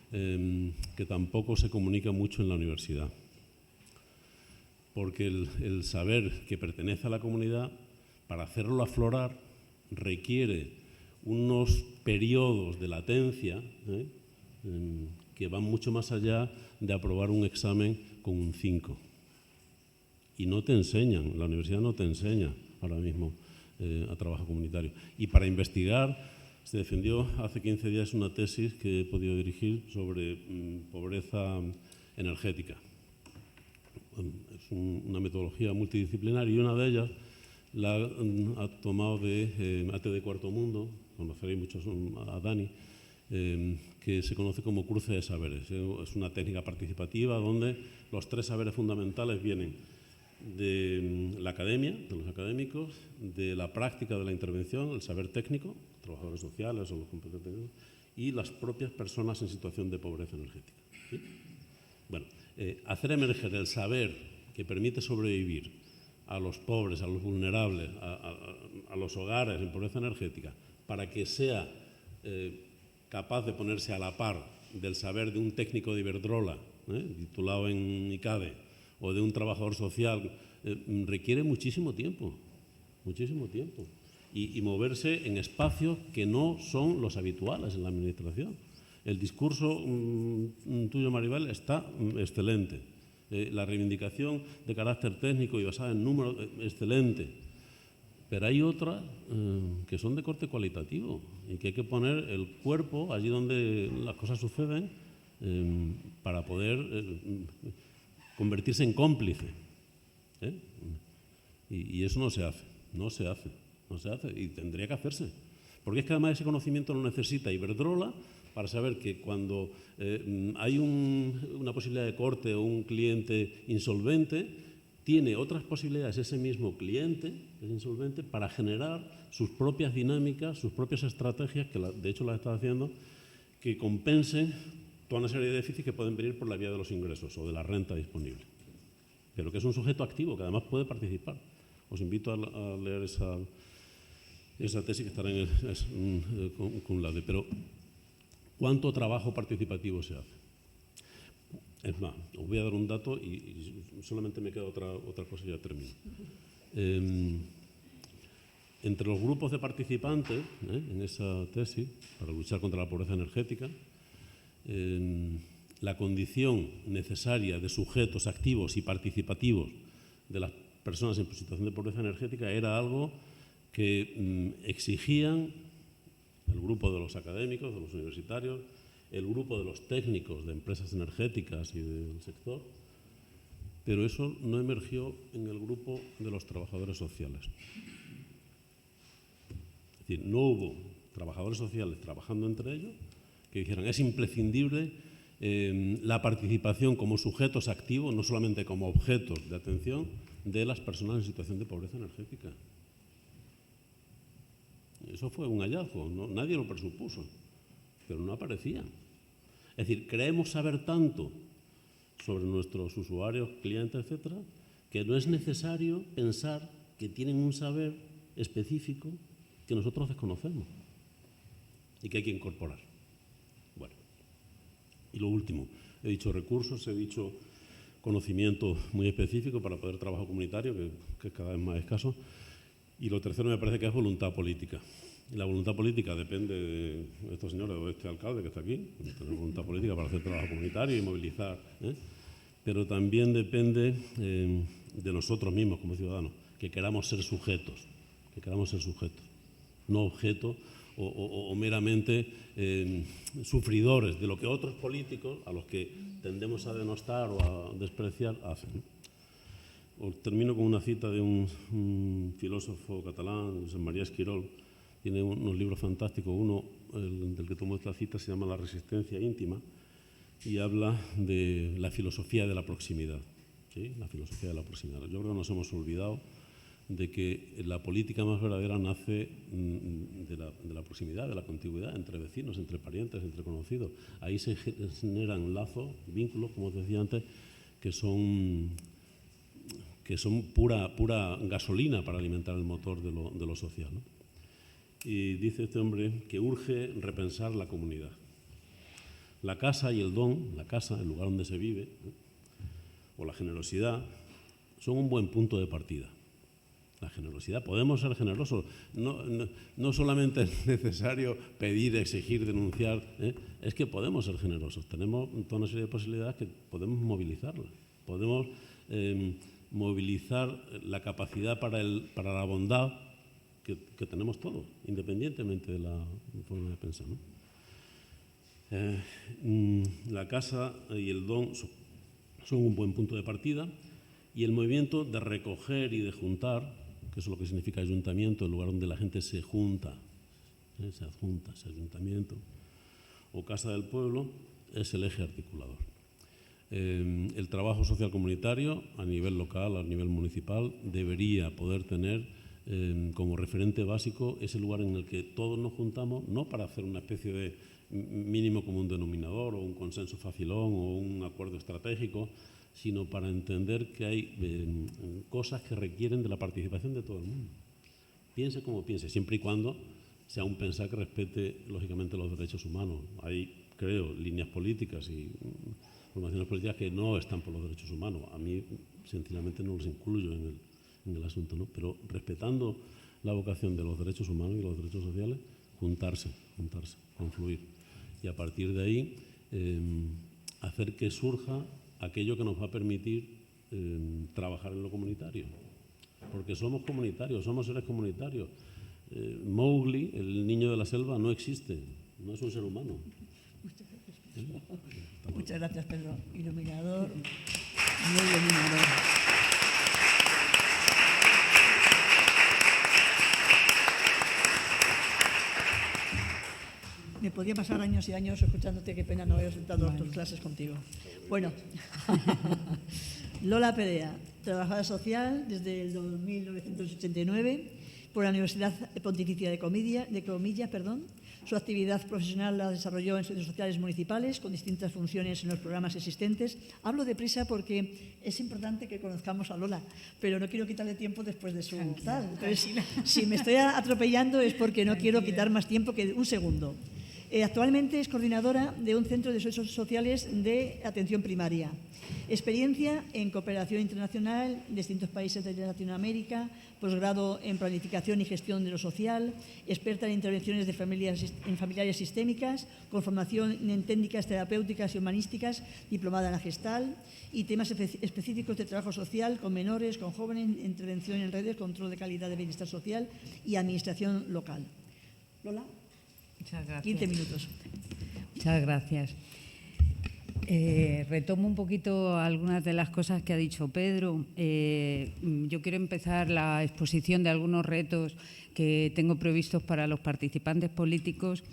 que tampoco se comunica mucho en la universidad. Porque el saber que pertenece a la comunidad, para hacerlo aflorar, requiere unos periodos de latencia que van mucho más allá de aprobar un examen con un 5. Y no te enseñan, la universidad no te enseña ahora mismo a trabajo comunitario. Y para investigar, se defendió hace 15 días una tesis que he podido dirigir sobre pobreza energética. Es una metodología multidisciplinar y una de ellas la ha tomado de ATD Cuarto Mundo, conoceréis muchos a Dani, que se conoce como cruce de saberes. Es una técnica participativa donde los 3 saberes fundamentales vienen de la academia, de los académicos, de la práctica de la intervención, el saber técnico, trabajadores sociales o los competentes, y las propias personas en situación de pobreza energética. ¿Sí? Bueno, hacer emerger el saber que permite sobrevivir a los pobres, a los vulnerables, a los hogares en pobreza energética, para que sea capaz de ponerse a la par del saber de un técnico de Iberdrola, titulado en ICADE, o de un trabajador social, requiere muchísimo tiempo, y moverse en espacios que no son los habituales en la administración. El discurso tuyo, Maribel, está excelente. La reivindicación de carácter técnico y basada en números, excelente. Pero hay otras que son de corte cualitativo y que hay que poner el cuerpo allí donde las cosas suceden para poder convertirse en cómplice. Y eso no se hace y tendría que hacerse. Porque es que además ese conocimiento lo necesita Iberdrola para saber que cuando hay una posibilidad de corte o un cliente insolvente, tiene otras posibilidades ese mismo cliente, es insolvente, para generar sus propias dinámicas, sus propias estrategias, que de hecho las está haciendo, que compensen toda una serie de déficits que pueden venir por la vía de los ingresos o de la renta disponible. Pero que es un sujeto activo, que además puede participar. Os invito a leer esa tesis que estará con la de... Pero, ¿cuánto trabajo participativo se hace? Es más, os voy a dar un dato y solamente me queda otra cosa y ya termino. Entre los grupos de participantes en esa tesis, para luchar contra la pobreza energética, la condición necesaria de sujetos activos y participativos de las personas en situación de pobreza energética era algo que exigían el grupo de los académicos, de los universitarios, el grupo de los técnicos de empresas energéticas y del sector, pero eso no emergió en el grupo de los trabajadores sociales. Es decir, no hubo trabajadores sociales trabajando entre ellos que dijeran es imprescindible la participación como sujetos activos, no solamente como objetos de atención, de las personas en situación de pobreza energética. Eso fue un hallazgo, nadie lo presupuso, pero no aparecía. Es decir, creemos saber tanto sobre nuestros usuarios, clientes, etcétera, que no es necesario pensar que tienen un saber específico que nosotros desconocemos y que hay que incorporar. Bueno, y lo último, he dicho recursos, he dicho conocimiento muy específico para poder trabajo comunitario, que es cada vez más escaso, y lo tercero me parece que es voluntad política. Y la voluntad política depende de estos señores o de este alcalde que está aquí, tener voluntad política para hacer trabajo comunitario y movilizar, pero también depende de nosotros mismos como ciudadanos, que queramos ser sujetos, no objetos o meramente sufridores de lo que otros políticos, a los que tendemos a denostar o a despreciar, hacen. Os termino con una cita de un filósofo catalán, Josep María Esquirol. Tiene unos libros fantásticos. Uno, del que tomo esta cita, se llama La resistencia íntima y habla de la filosofía de la proximidad. ¿Sí? La filosofía de la proximidad. Yo creo que nos hemos olvidado de que la política más verdadera nace de la proximidad, de la contigüidad entre vecinos, entre parientes, entre conocidos. Ahí se generan lazos, vínculos, como os decía antes, que son pura gasolina para alimentar el motor de lo social, ¿no? Y dice este hombre que urge repensar la comunidad. La casa y el don, la casa, el lugar donde se vive, o la generosidad, son un buen punto de partida. La generosidad, podemos ser generosos. No solamente es necesario pedir, exigir, denunciar, es que podemos ser generosos. Tenemos toda una serie de posibilidades que podemos movilizarlas. Podemos movilizar la capacidad para la bondad que tenemos todos, independientemente de la forma de pensar, ¿no? La casa y el don son un buen punto de partida, y el movimiento de recoger y de juntar, que es lo que significa ayuntamiento, el lugar donde la gente se junta, se adjunta, ese ayuntamiento, o casa del pueblo, es el eje articulador. El trabajo social comunitario a nivel local, a nivel municipal, debería poder tener como referente básico ese lugar en el que todos nos juntamos, no para hacer una especie de mínimo común denominador o un consenso facilón o un acuerdo estratégico, sino para entender que hay cosas que requieren de la participación de todo el mundo. Piense como piense, siempre y cuando sea un pensar que respete, lógicamente, los derechos humanos. Hay, creo, líneas políticas y formaciones políticas que no están por los derechos humanos. A mí, sencillamente, no los incluyo en el asunto, ¿no? Pero respetando la vocación de los derechos humanos y los derechos sociales, juntarse, confluir. Y a partir de ahí, hacer que surja aquello que nos va a permitir trabajar en lo comunitario. Porque somos comunitarios, somos seres comunitarios. Mowgli, el niño de la selva, no existe, no es un ser humano. Muchas gracias, Pedro. Iluminador, muy iluminador. Me podía pasar años y años escuchándote, qué pena no haber dado tus clases contigo. Bueno, Lola Perea, trabajadora social desde el 1989 por la Universidad Pontificia de Comillas. Su actividad profesional la desarrolló en servicios sociales municipales con distintas funciones en los programas existentes. Hablo deprisa porque es importante que conozcamos a Lola, pero no quiero quitarle tiempo después de su tal. Entonces, si me estoy atropellando es porque no quiero quitar más tiempo que un segundo. Actualmente es coordinadora de un centro de servicios sociales de atención primaria. Experiencia en cooperación internacional en distintos países de Latinoamérica, posgrado en planificación y gestión de lo social, experta en intervenciones de familiares sistémicas, con formación en técnicas terapéuticas y humanísticas, diplomada en la Gestal, y temas específicos de trabajo social con menores, con jóvenes, intervención en redes, control de calidad de bienestar social y administración local. Lola. Muchas gracias. 15 minutos. Muchas gracias. Retomo un poquito algunas de las cosas que ha dicho Pedro. Yo quiero empezar la exposición de algunos retos que tengo previstos para los participantes políticos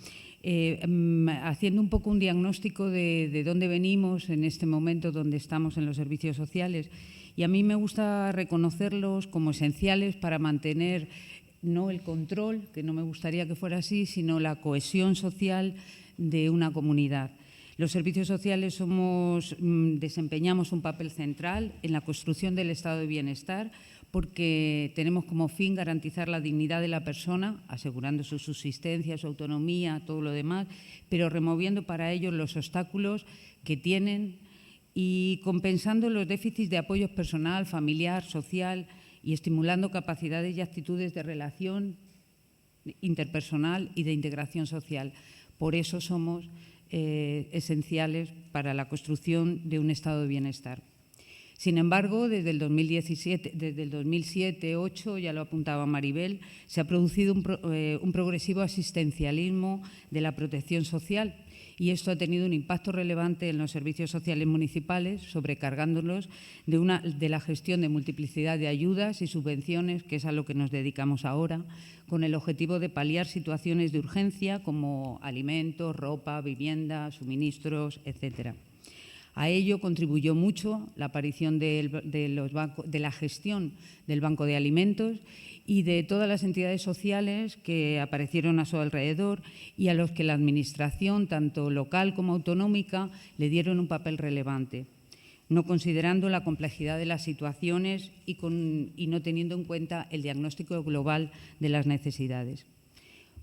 haciendo un poco un diagnóstico de dónde venimos en este momento donde estamos en los servicios sociales. Y a mí me gusta reconocerlos como esenciales para mantener no el control, que no me gustaría que fuera así, sino la cohesión social de una comunidad. Los servicios sociales desempeñamos un papel central en la construcción del estado de bienestar, porque tenemos como fin garantizar la dignidad de la persona, asegurando su subsistencia, su autonomía, todo lo demás, pero removiendo para ellos los obstáculos que tienen y compensando los déficits de apoyo personal, familiar, social y estimulando capacidades y actitudes de relación interpersonal y de integración social. Por eso somos esenciales para la construcción de un estado de bienestar. Sin embargo, desde el 2007-2008, ya lo apuntaba Maribel, se ha producido un progresivo asistencialismo de la protección social y esto ha tenido un impacto relevante en los servicios sociales municipales, sobrecargándolos de la gestión de multiplicidad de ayudas y subvenciones, que es a lo que nos dedicamos ahora, con el objetivo de paliar situaciones de urgencia como alimentos, ropa, vivienda, suministros, etcétera. A ello contribuyó mucho la aparición de la gestión del Banco de Alimentos y de todas las entidades sociales que aparecieron a su alrededor y a los que la Administración, tanto local como autonómica, le dieron un papel relevante, no considerando la complejidad de las situaciones y no teniendo en cuenta el diagnóstico global de las necesidades.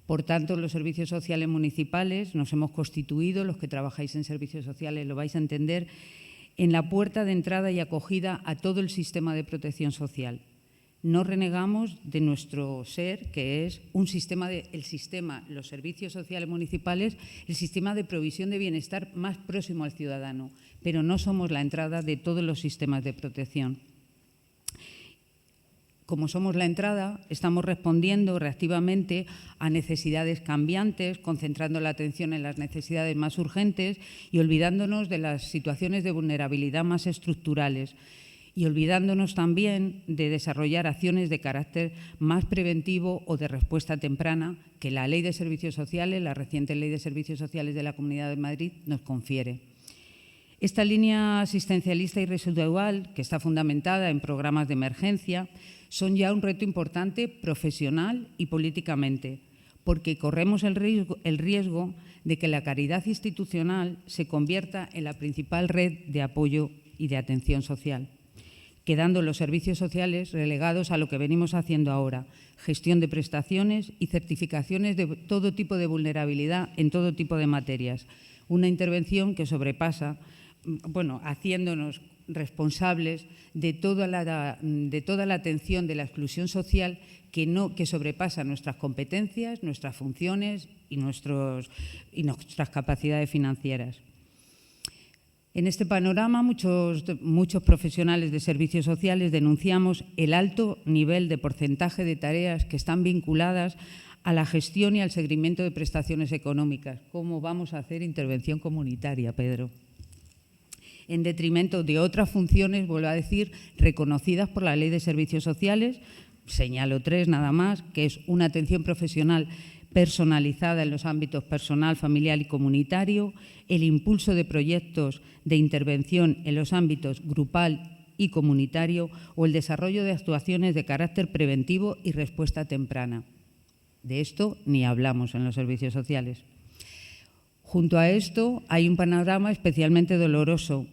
Por tanto, los servicios sociales municipales nos hemos constituido, los que trabajáis en servicios sociales lo vais a entender, en la puerta de entrada y acogida a todo el sistema de protección social. No renegamos de nuestro ser, que es los servicios sociales municipales, el sistema de provisión de bienestar más próximo al ciudadano, pero no somos la entrada de todos los sistemas de protección. Como somos la entrada, estamos respondiendo reactivamente a necesidades cambiantes, concentrando la atención en las necesidades más urgentes y olvidándonos de las situaciones de vulnerabilidad más estructurales y olvidándonos también de desarrollar acciones de carácter más preventivo o de respuesta temprana que la Ley de Servicios Sociales, la reciente Ley de Servicios Sociales de la Comunidad de Madrid, nos confiere. Esta línea asistencialista y residual, que está fundamentada en programas de emergencia, son ya un reto importante profesional y políticamente, porque corremos el riesgo de que la caridad institucional se convierta en la principal red de apoyo y de atención social, quedando los servicios sociales relegados a lo que venimos haciendo ahora, gestión de prestaciones y certificaciones de todo tipo de vulnerabilidad en todo tipo de materias. Una intervención que sobrepasa, haciéndonos responsables de toda la atención de la exclusión social que sobrepasa nuestras competencias, nuestras funciones y nuestras capacidades financieras. En este panorama, muchos profesionales de servicios sociales denunciamos el alto nivel de porcentaje de tareas que están vinculadas a la gestión y al seguimiento de prestaciones económicas. ¿Cómo vamos a hacer intervención comunitaria, Pedro? En detrimento de otras funciones, vuelvo a decir, reconocidas por la Ley de Servicios Sociales, señalo 3 nada más, que es una atención profesional personalizada en los ámbitos personal, familiar y comunitario, el impulso de proyectos de intervención en los ámbitos grupal y comunitario o el desarrollo de actuaciones de carácter preventivo y respuesta temprana. De esto ni hablamos en los servicios sociales. Junto a esto hay un panorama especialmente doloroso.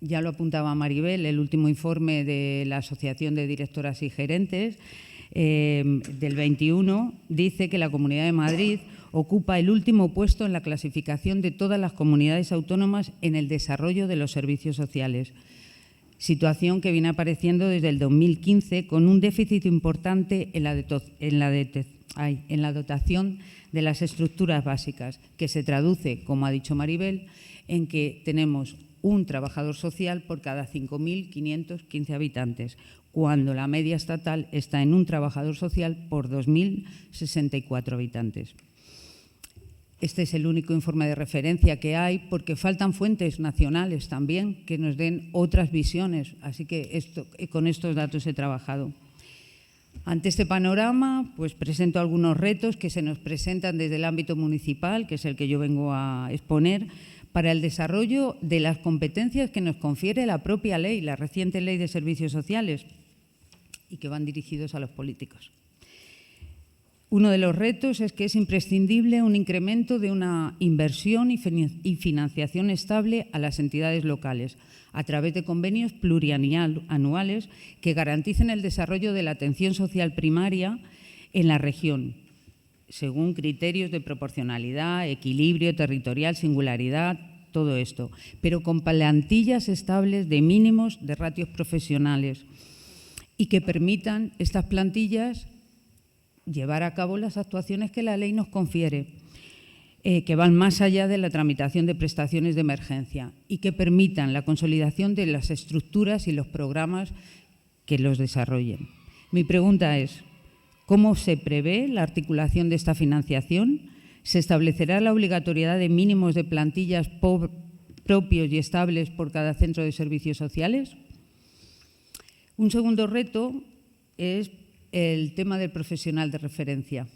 Ya lo apuntaba Maribel, el último informe de la Asociación de Directoras y Gerentes del 21 dice que la Comunidad de Madrid ocupa el último puesto en la clasificación de todas las comunidades autónomas en el desarrollo de los servicios sociales. Situación que viene apareciendo desde el 2015 con un déficit importante en la dotación de las estructuras básicas, que se traduce, como ha dicho Maribel, en que tenemos un trabajador social por cada 5.515 habitantes, cuando la media estatal está en un trabajador social por 2.064 habitantes. Este es el único informe de referencia que hay, porque faltan fuentes nacionales también que nos den otras visiones, así que con estos datos he trabajado. Ante este panorama, pues presento algunos retos que se nos presentan desde el ámbito municipal, que es el que yo vengo a exponer, para el desarrollo de las competencias que nos confiere la propia ley, la reciente Ley de Servicios Sociales, y que van dirigidos a los políticos. Uno de los retos es que es imprescindible un incremento de una inversión y financiación estable a las entidades locales, a través de convenios plurianuales que garanticen el desarrollo de la atención social primaria en la región, según criterios de proporcionalidad, equilibrio territorial, singularidad, todo esto, pero con plantillas estables de mínimos de ratios profesionales y que permitan estas plantillas llevar a cabo las actuaciones que la ley nos confiere, que van más allá de la tramitación de prestaciones de emergencia y que permitan la consolidación de las estructuras y los programas que los desarrollen. Mi pregunta es, ¿cómo se prevé la articulación de esta financiación? ¿Se establecerá la obligatoriedad de mínimos de plantillas propios y estables por cada centro de servicios sociales? Un segundo reto es el tema del profesional de referencia.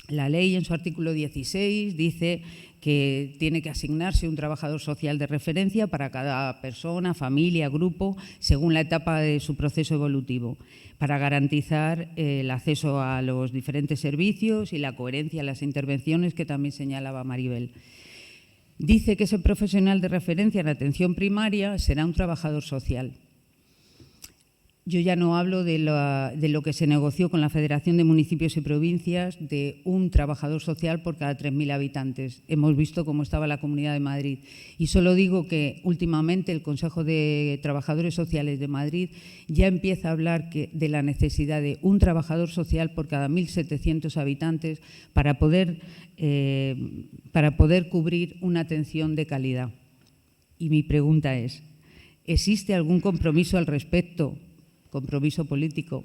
La ley, en su artículo 16, dice que tiene que asignarse un trabajador social de referencia para cada persona, familia, grupo, según la etapa de su proceso evolutivo, para garantizar el acceso a los diferentes servicios y la coherencia en las intervenciones que también señalaba Maribel. Dice que ese profesional de referencia en atención primaria será un trabajador social. Yo ya no hablo de lo que se negoció con la Federación de Municipios y Provincias de un trabajador social por cada 3.000 habitantes. Hemos visto cómo estaba la Comunidad de Madrid. Y solo digo que últimamente el Consejo de Trabajadores Sociales de Madrid ya empieza a hablar de la necesidad de un trabajador social por cada 1.700 habitantes para poder cubrir una atención de calidad. Y mi pregunta es, ¿existe algún compromiso al respecto, compromiso político,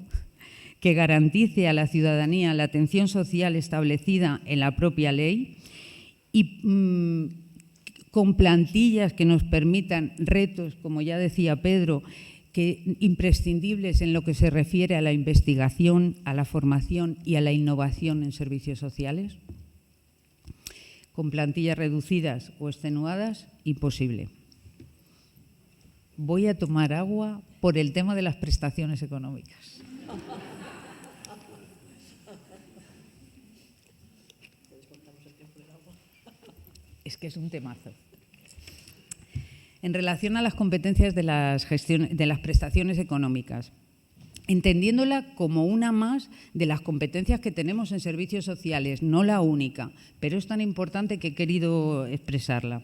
que garantice a la ciudadanía la atención social establecida en la propia ley y con plantillas que nos permitan retos, como ya decía Pedro, imprescindibles en lo que se refiere a la investigación, a la formación y a la innovación en servicios sociales? Con plantillas reducidas o extenuadas, imposible. Voy a tomar agua por el tema de las prestaciones económicas. Es que es un temazo. En relación a las competencias de las prestaciones económicas, entendiéndola como una más de las competencias que tenemos en servicios sociales, no la única, pero es tan importante que he querido expresarla.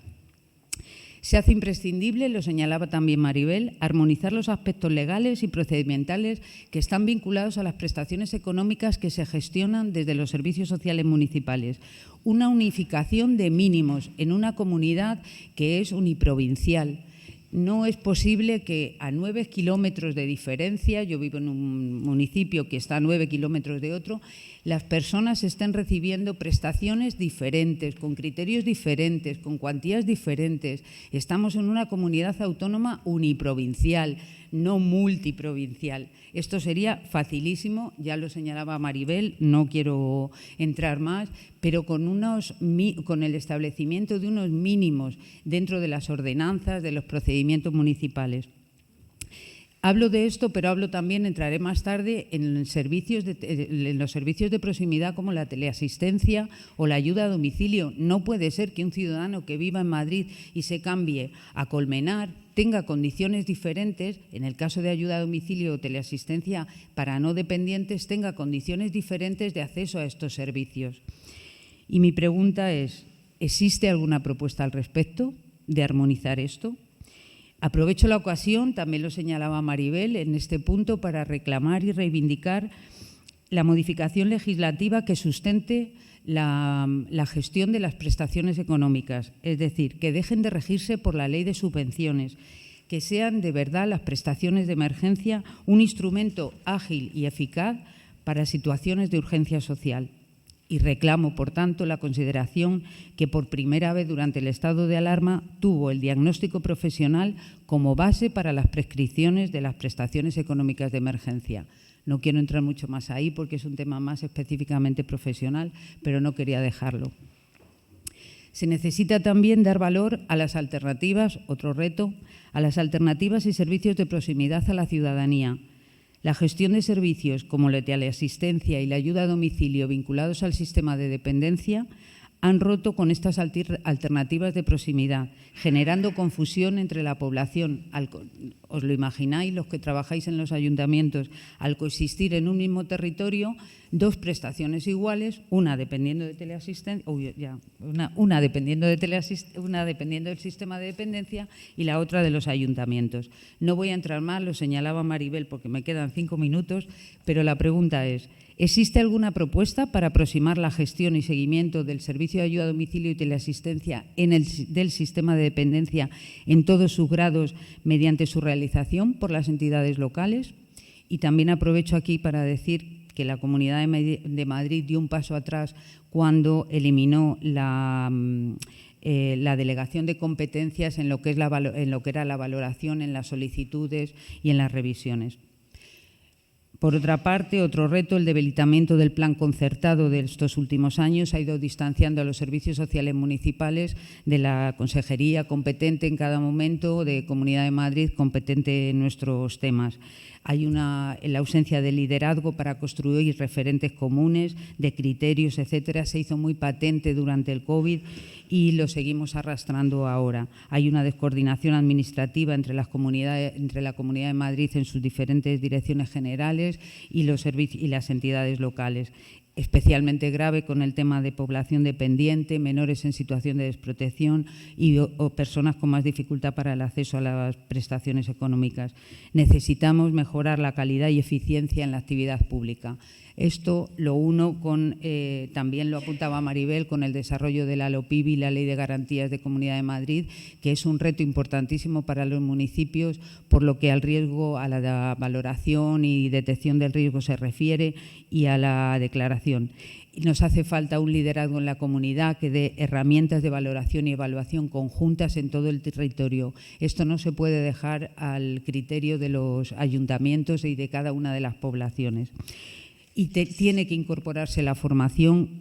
Se hace imprescindible, lo señalaba también Maribel, armonizar los aspectos legales y procedimentales que están vinculados a las prestaciones económicas que se gestionan desde los servicios sociales municipales. Una unificación de mínimos en una comunidad que es uniprovincial. No es posible que a 9 kilómetros de diferencia, yo vivo en un municipio que está a 9 kilómetros de otro, las personas estén recibiendo prestaciones diferentes, con criterios diferentes, con cuantías diferentes. Estamos en una comunidad autónoma uniprovincial, no multiprovincial. Esto sería facilísimo, ya lo señalaba Maribel, no quiero entrar más, pero con el establecimiento de unos mínimos dentro de las ordenanzas, de los procedimientos municipales. Hablo de esto, pero hablo también, entraré más tarde, en los servicios de proximidad como la teleasistencia o la ayuda a domicilio. No puede ser que un ciudadano que viva en Madrid y se cambie a Colmenar tenga condiciones diferentes, en el caso de ayuda a domicilio o teleasistencia para no dependientes, tenga condiciones diferentes de acceso a estos servicios. Y mi pregunta es, ¿existe alguna propuesta al respecto de armonizar esto? Aprovecho la ocasión, también lo señalaba Maribel, en este punto para reclamar y reivindicar la modificación legislativa que sustente la gestión de las prestaciones económicas, es decir, que dejen de regirse por la ley de subvenciones, que sean de verdad las prestaciones de emergencia un instrumento ágil y eficaz para situaciones de urgencia social. Y reclamo, por tanto, la consideración que por primera vez durante el estado de alarma tuvo el diagnóstico profesional como base para las prescripciones de las prestaciones económicas de emergencia. No quiero entrar mucho más ahí porque es un tema más específicamente profesional, pero no quería dejarlo. Se necesita también dar valor a las alternativas, otro reto, a las alternativas y servicios de proximidad a la ciudadanía. La gestión de servicios como la teleasistencia y la ayuda a domicilio vinculados al sistema de dependencia han roto con estas alternativas de proximidad, generando confusión entre la población. Os lo imagináis, los que trabajáis en los ayuntamientos, al coexistir en un mismo territorio, dos prestaciones iguales, una dependiendo de teleasistencia, una dependiendo del sistema de dependencia y la otra de los ayuntamientos. No voy a entrar más, lo señalaba Maribel porque me quedan 5 minutos, pero la pregunta es: ¿existe alguna propuesta para aproximar la gestión y seguimiento del servicio de ayuda a domicilio y teleasistencia del sistema de dependencia en todos sus grados mediante su realización por las entidades locales? Y también aprovecho aquí para decir que la Comunidad de Madrid dio un paso atrás cuando eliminó la delegación de competencias en lo que era la valoración en las solicitudes y en las revisiones. Por otra parte, otro reto, el debilitamiento del plan concertado de estos últimos años ha ido distanciando a los servicios sociales municipales de la consejería competente en cada momento, de Comunidad de Madrid competente en nuestros temas. Hay la ausencia de liderazgo para construir referentes comunes, de criterios, etcétera. Se hizo muy patente durante el COVID y lo seguimos arrastrando ahora. Hay una descoordinación administrativa entre la Comunidad de Madrid en sus diferentes direcciones generales y las entidades locales. Especialmente grave con el tema de población dependiente, menores en situación de desprotección o personas con más dificultad para el acceso a las prestaciones económicas. Necesitamos mejorar la calidad y eficiencia en la actividad pública. Esto lo uno con, también lo apuntaba Maribel, con el desarrollo de la LOPIB y la Ley de Garantías de Comunidad de Madrid, que es un reto importantísimo para los municipios por lo que al riesgo, a la valoración y detección del riesgo se refiere y a la declaración. Nos hace falta un liderazgo en la comunidad que dé herramientas de valoración y evaluación conjuntas en todo el territorio. Esto no se puede dejar al criterio de los ayuntamientos y de cada una de las poblaciones. Y tiene que incorporarse la formación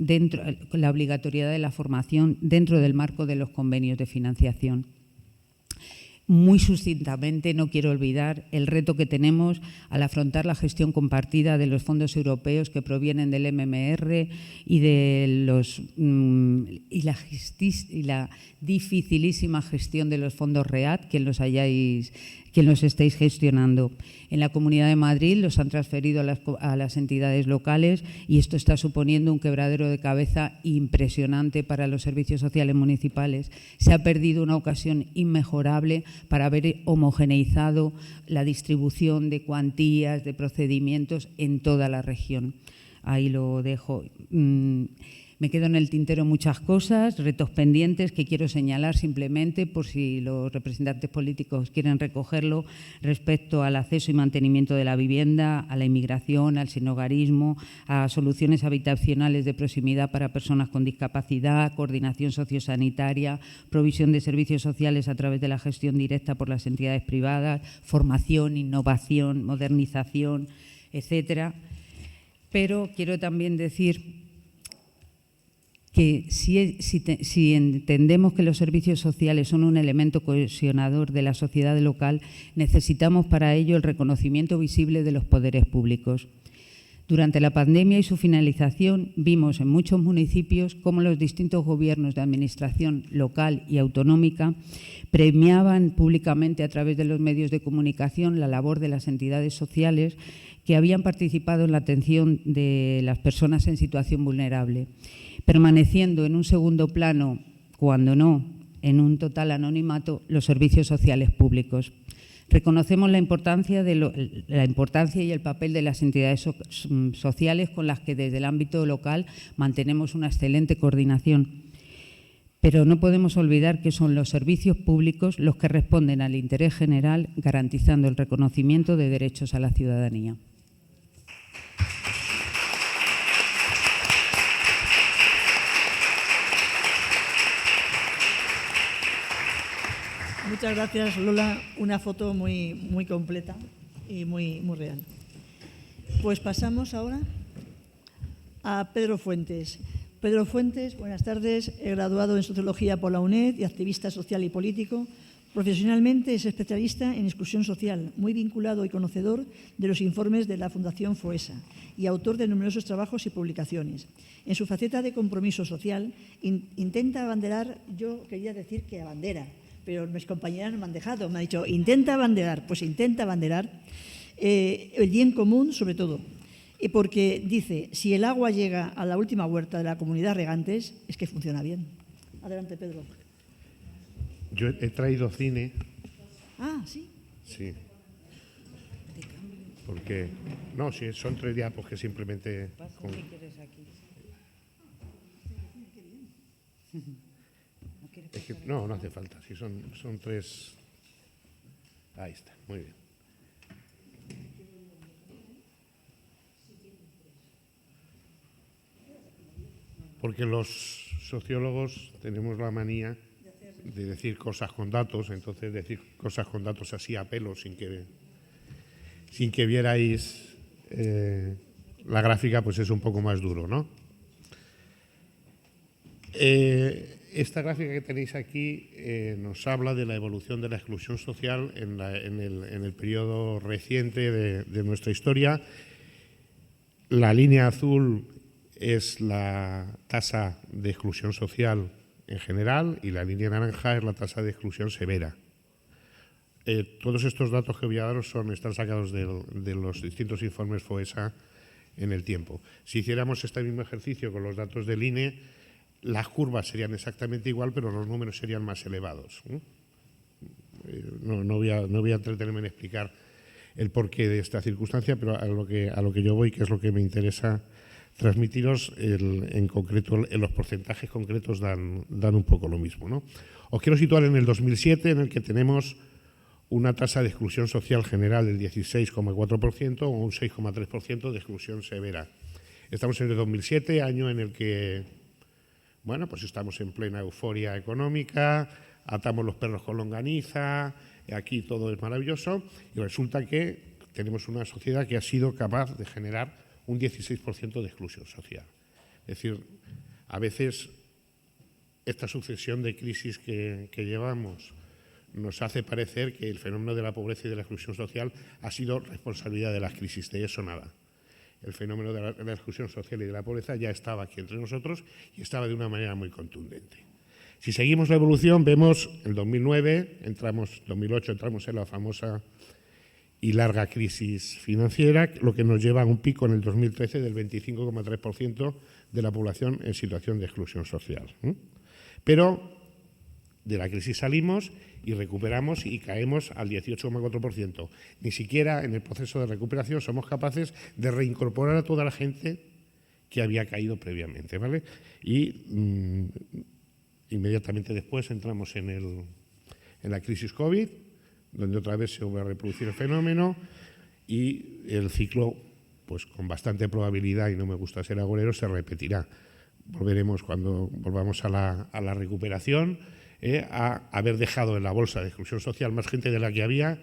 la obligatoriedad de la formación dentro del marco de los convenios de financiación. Muy sucintamente, no quiero olvidar el reto que tenemos al afrontar la gestión compartida de los fondos europeos que provienen del MMR y la dificilísima gestión de los fondos READ, quien los estéis gestionando. En la Comunidad de Madrid los han transferido a las entidades locales y esto está suponiendo un quebradero de cabeza impresionante para los servicios sociales municipales. Se ha perdido una ocasión inmejorable para haber homogeneizado la distribución de cuantías, de procedimientos en toda la región. Ahí lo dejo. Me quedo en el tintero muchas cosas, retos pendientes que quiero señalar simplemente por si los representantes políticos quieren recogerlo respecto al acceso y mantenimiento de la vivienda, a la inmigración, al sinhogarismo, a soluciones habitacionales de proximidad para personas con discapacidad, coordinación sociosanitaria, provisión de servicios sociales a través de la gestión directa por las entidades privadas, formación, innovación, modernización, etcétera. Pero quiero también decir que si entendemos que los servicios sociales son un elemento cohesionador de la sociedad local, necesitamos para ello el reconocimiento visible de los poderes públicos. Durante la pandemia y su finalización vimos en muchos municipios cómo los distintos gobiernos de administración local y autonómica premiaban públicamente a través de los medios de comunicación la labor de las entidades sociales que habían participado en la atención de las personas en situación vulnerable, permaneciendo en un segundo plano, cuando no en un total anonimato, los servicios sociales públicos. Reconocemos la importancia y el papel de las entidades sociales con las que desde el ámbito local mantenemos una excelente coordinación. Pero no podemos olvidar que son los servicios públicos los que responden al interés general, garantizando el reconocimiento de derechos a la ciudadanía. Muchas gracias, Lola. Una foto muy completa y muy real. Pues pasamos ahora a Pedro Fuentes. Pedro Fuentes, buenas tardes, graduado en Sociología por la UNED y activista social y político. Profesionalmente es especialista en exclusión social, muy vinculado y conocedor de los informes de la Fundación FOESA y autor de numerosos trabajos y publicaciones. En su faceta de compromiso social intenta abanderar, yo quería decir que abandera, pero mis compañeras no me han dejado, me han dicho intenta abanderar, pues intenta abanderar el bien común sobre todo. Porque dice, si el agua llega a la última huerta de la comunidad regantes, es que funciona bien. Adelante, Pedro. Yo he traído cine. Ah, sí. Sí. Porque, no, sí, son 3 diapos que simplemente... Es que, no hace falta, sí, son 3... Ahí está, muy bien. Porque los sociólogos tenemos la manía de decir cosas con datos, entonces decir cosas con datos así a pelo sin que vierais la gráfica, pues es un poco más duro, ¿no? Esta gráfica que tenéis aquí nos habla de la evolución de la exclusión social en el periodo reciente de nuestra historia. La línea azul es la tasa de exclusión social en general y la línea naranja es la tasa de exclusión severa. Todos estos datos que voy a daros están sacados de los distintos informes FOESA en el tiempo. Si hiciéramos este mismo ejercicio con los datos del INE, las curvas serían exactamente igual, pero los números serían más elevados. No voy a entretenerme en explicar el porqué de esta circunstancia, pero a lo que yo voy, que es lo que me interesa transmitiros, en concreto, los porcentajes concretos dan un poco lo mismo, ¿no? Os quiero situar en el 2007, en el que tenemos una tasa de exclusión social general del 16,4% o un 6,3% de exclusión severa. Estamos en el 2007, año en el que, bueno, pues estamos en plena euforia económica, atamos los perros con longaniza, aquí todo es maravilloso, y resulta que tenemos una sociedad que ha sido capaz de generar un 16% de exclusión social. Es decir, a veces esta sucesión de crisis que llevamos nos hace parecer que el fenómeno de la pobreza y de la exclusión social ha sido responsabilidad de las crisis. De eso nada. El fenómeno de la exclusión social y de la pobreza ya estaba aquí entre nosotros y estaba de una manera muy contundente. Si seguimos la evolución, vemos el 2009, 2008 entramos en la famosa y larga crisis financiera, lo que nos lleva a un pico en el 2013 del 25,3% de la población en situación de exclusión social. Pero de la crisis salimos y recuperamos y caemos al 18,4%. Ni siquiera en el proceso de recuperación somos capaces de reincorporar a toda la gente que había caído previamente, ¿vale? Y inmediatamente después entramos en la crisis COVID, donde otra vez se va a reproducir el fenómeno y el ciclo, pues con bastante probabilidad, y no me gusta ser agorero, se repetirá. Volveremos cuando volvamos a la recuperación, a haber dejado en la bolsa de exclusión social más gente de la que había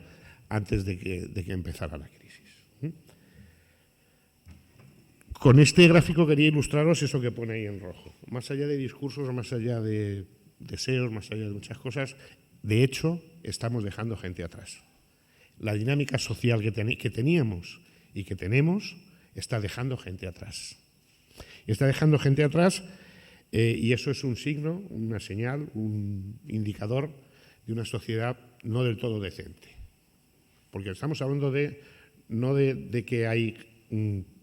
antes de que empezara la crisis. Con este gráfico quería ilustraros eso que pone ahí en rojo. Más allá de discursos, más allá de deseos, más allá de muchas cosas, de hecho, estamos dejando gente atrás. La dinámica social que teníamos y que tenemos está dejando gente atrás. Está dejando gente atrás y eso es un signo, una señal, un indicador de una sociedad no del todo decente. Porque estamos hablando no de que hay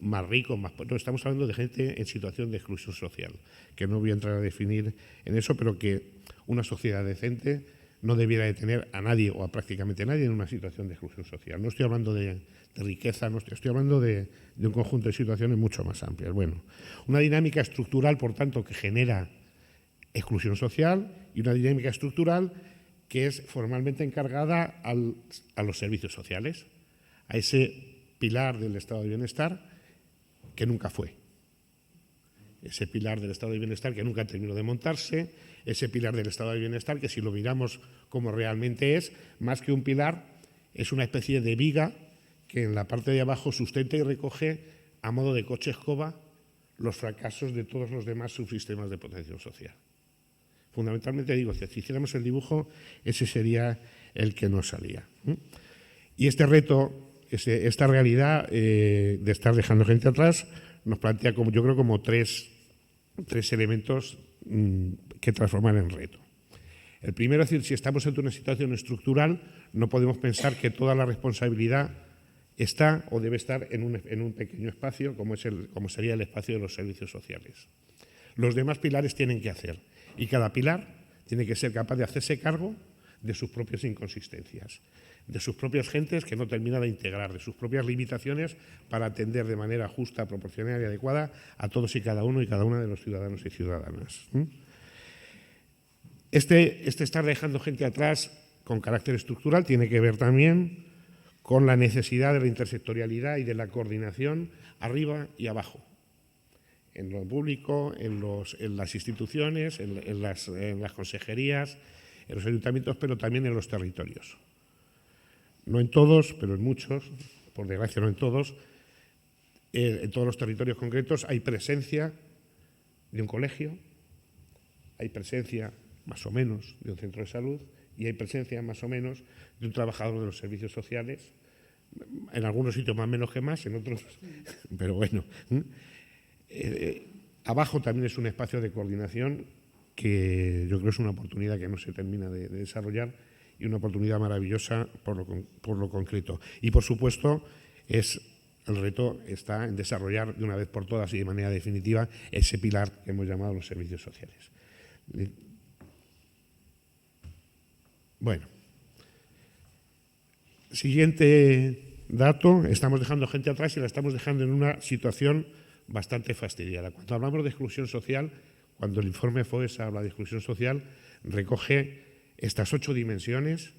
más ricos, más pobres, no, estamos hablando de gente en situación de exclusión social, que no voy a entrar a definir en eso, pero que una sociedad decente no debiera de tener a nadie o a prácticamente nadie en una situación de exclusión social. No estoy hablando de riqueza, no estoy hablando de un conjunto de situaciones mucho más amplias. Bueno, una dinámica estructural, por tanto, que genera exclusión social y una dinámica estructural que es formalmente encargada a los servicios sociales, a ese pilar del estado de bienestar que nunca fue. Ese pilar del estado de bienestar que nunca terminó de montarse, ese pilar del estado de bienestar que si lo miramos como realmente es, más que un pilar, es una especie de viga que en la parte de abajo sustenta y recoge a modo de coche escoba los fracasos de todos los demás subsistemas de protección social. Fundamentalmente digo, si hiciéramos el dibujo, ese sería el que nos salía. Y este reto, esta realidad de estar dejando gente atrás, nos plantea, yo creo, como tres elementos que transformar en reto. El primero es decir, si estamos ante una situación estructural, no podemos pensar que toda la responsabilidad está o debe estar en un pequeño espacio, como sería el espacio de los servicios sociales. Los demás pilares tienen que hacer, y cada pilar tiene que ser capaz de hacerse cargo de sus propias inconsistencias, de sus propias gentes que no termina de integrar, de sus propias limitaciones para atender de manera justa, proporcional y adecuada a todos y cada uno y cada una de los ciudadanos y ciudadanas. Este estar dejando gente atrás con carácter estructural tiene que ver también con la necesidad de la intersectorialidad y de la coordinación arriba y abajo, en lo público, en las instituciones, en las consejerías, en los ayuntamientos, pero también en los territorios. No en todos, pero en muchos, por desgracia no en todos los territorios concretos hay presencia de un colegio, hay presencia más o menos de un centro de salud y hay presencia más o menos de un trabajador de los servicios sociales, en algunos sitios más menos que más, en otros, pero bueno. Abajo también es un espacio de coordinación que yo creo es una oportunidad que no se termina de desarrollar y una oportunidad maravillosa por lo concreto. Y, por supuesto, el reto está en desarrollar de una vez por todas y de manera definitiva ese pilar que hemos llamado los servicios sociales. Bueno, siguiente dato, estamos dejando gente atrás y la estamos dejando en una situación bastante fastidiada. Cuando hablamos de exclusión social, cuando el informe FOES habla de exclusión social, recoge estas 8 dimensiones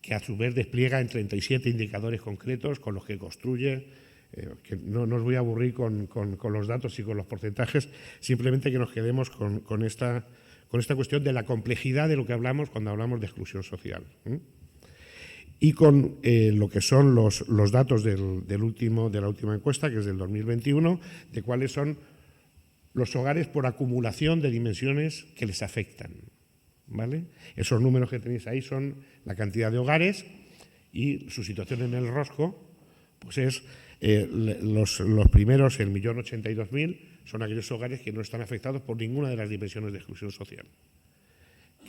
que a su vez despliega en 37 indicadores concretos con los que construye, que no os voy a aburrir con los datos y con los porcentajes, simplemente que nos quedemos con esta cuestión de la complejidad de lo que hablamos cuando hablamos de exclusión social. Y con lo que son los datos de la última encuesta, que es del 2021, de cuáles son los hogares por acumulación de dimensiones que les afectan, ¿vale? Esos números que tenéis ahí son la cantidad de hogares y su situación en el rosco, pues es los primeros, el 1.082.000, son aquellos hogares que no están afectados por ninguna de las dimensiones de exclusión social,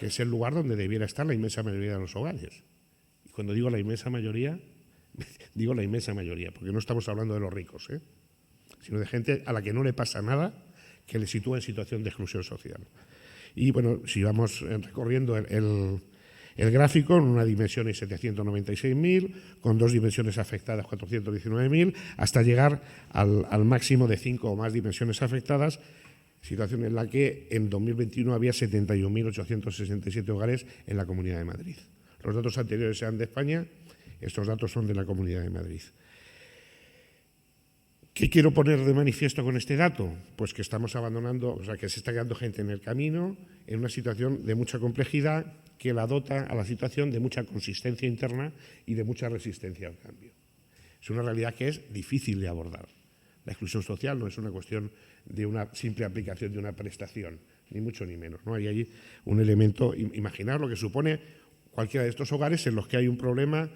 que es el lugar donde debiera estar la inmensa mayoría de los hogares. Y cuando digo la inmensa mayoría, digo la inmensa mayoría, porque no estamos hablando de los ricos, sino de gente a la que no le pasa nada que le sitúa en situación de exclusión social. Y bueno, si vamos recorriendo el gráfico, en una dimensión hay 796.000, con 2 dimensiones afectadas 419.000, hasta llegar al máximo de 5 o más dimensiones afectadas, situación en la que en 2021 había 71.867 hogares en la Comunidad de Madrid. Los datos anteriores eran de España, estos datos son de la Comunidad de Madrid. ¿Qué quiero poner de manifiesto con este dato? Pues que estamos abandonando, o sea, que se está quedando gente en el camino, en una situación de mucha complejidad que la dota a la situación de mucha consistencia interna y de mucha resistencia al cambio. Es una realidad que es difícil de abordar. La exclusión social no es una cuestión de una simple aplicación de una prestación, ni mucho ni menos, ¿no? Hay ahí un elemento, imaginar lo que supone cualquiera de estos hogares en los que hay un problema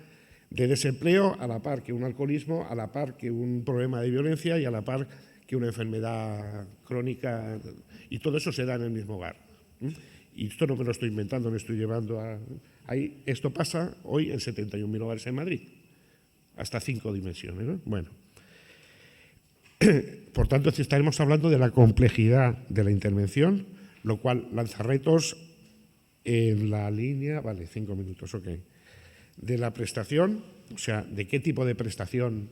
de desempleo a la par que un alcoholismo, a la par que un problema de violencia y a la par que una enfermedad crónica, y todo eso se da en el mismo hogar. Y esto no me lo estoy inventando, me estoy llevando a... Esto pasa hoy en 71.000 hogares en Madrid, hasta 5 dimensiones, ¿no? Bueno, por tanto, estaremos hablando de la complejidad de la intervención, lo cual lanza retos en la línea, vale, 5 minutos, ok, de la prestación, o sea, de qué tipo de prestación,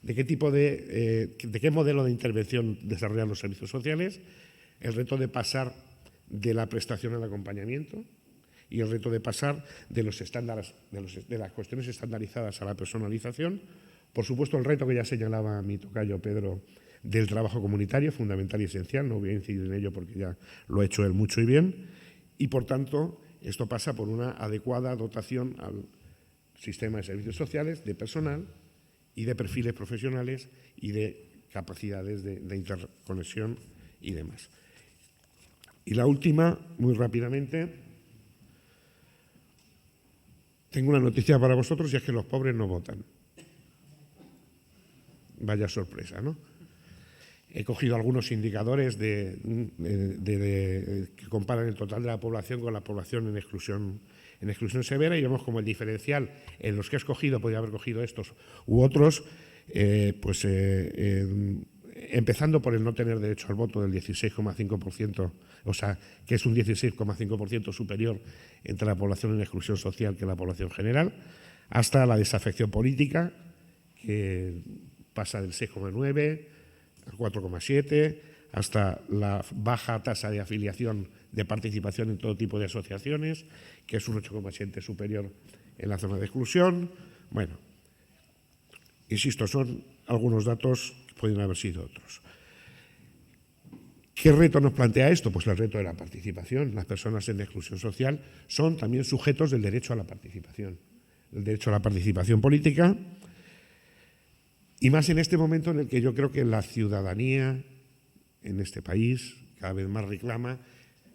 de qué modelo de intervención desarrollan los servicios sociales, el reto de pasar de la prestación al acompañamiento y el reto de pasar de los estándares, de las cuestiones estandarizadas a la personalización. Por supuesto, el reto que ya señalaba mi tocayo Pedro del trabajo comunitario, fundamental y esencial, no voy a incidir en ello porque ya lo ha hecho él mucho y bien, y por tanto esto pasa por una adecuada dotación al sistema de servicios sociales, de personal y de perfiles profesionales y de capacidades de interconexión y demás. Y la última, muy rápidamente, tengo una noticia para vosotros y es que los pobres no votan. Vaya sorpresa, ¿no? He cogido algunos indicadores que comparan el total de la población con la población en exclusión severa y vemos como el diferencial en los que he escogido, podría haber cogido estos u otros, empezando por el no tener derecho al voto del 16,5%, o sea, que es un 16,5% superior entre la población en exclusión social que la población general, hasta la desafección política, que pasa del 6,9 al 4,7, hasta la baja tasa de afiliación de participación en todo tipo de asociaciones, que es un 8,7 superior en la zona de exclusión. Bueno, insisto, son algunos datos que pueden haber sido otros. ¿Qué reto nos plantea esto? Pues el reto de la participación. Las personas en exclusión social son también sujetos del derecho a la participación. El derecho a la participación política, y más en este momento en el que yo creo que la ciudadanía en este país cada vez más reclama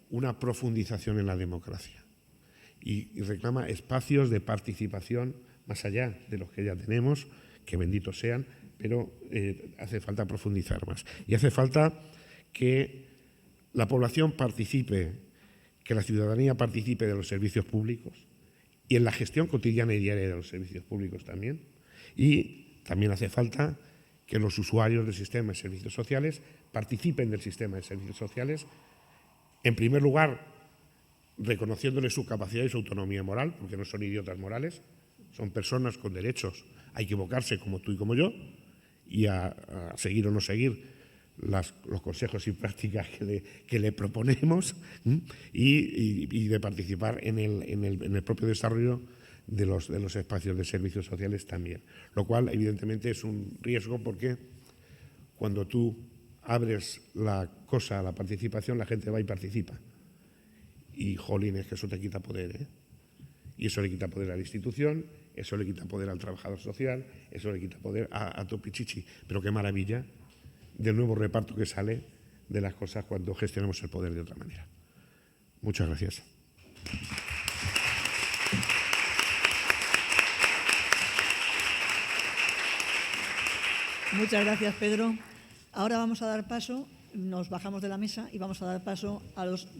una profundización en la democracia y reclama espacios de participación más allá de los que ya tenemos, que benditos sean, pero hace falta profundizar más. Y hace falta que la población participe, que la ciudadanía participe de los servicios públicos y en la gestión cotidiana y diaria de los servicios públicos también. Y también hace falta que los usuarios del sistema de servicios sociales participen del sistema de servicios sociales, en primer lugar, reconociéndoles su capacidad y su autonomía moral, porque no son idiotas morales, son personas con derechos a equivocarse como tú y como yo, y a seguir o no seguir los consejos y prácticas que le proponemos, y de participar en el propio desarrollo de los espacios de servicios sociales también. Lo cual, evidentemente, es un riesgo porque cuando tú abres la cosa a la participación, la gente va y participa. Y, jolín, es que eso te quita poder, ¿eh? Y eso le quita poder a la institución, eso le quita poder al trabajador social, eso le quita poder a tu pichichi. Pero qué maravilla del nuevo reparto que sale de las cosas cuando gestionamos el poder de otra manera. Muchas gracias. Muchas gracias, Pedro. Ahora vamos a dar paso, nos bajamos de la mesa y vamos a dar paso a los representantes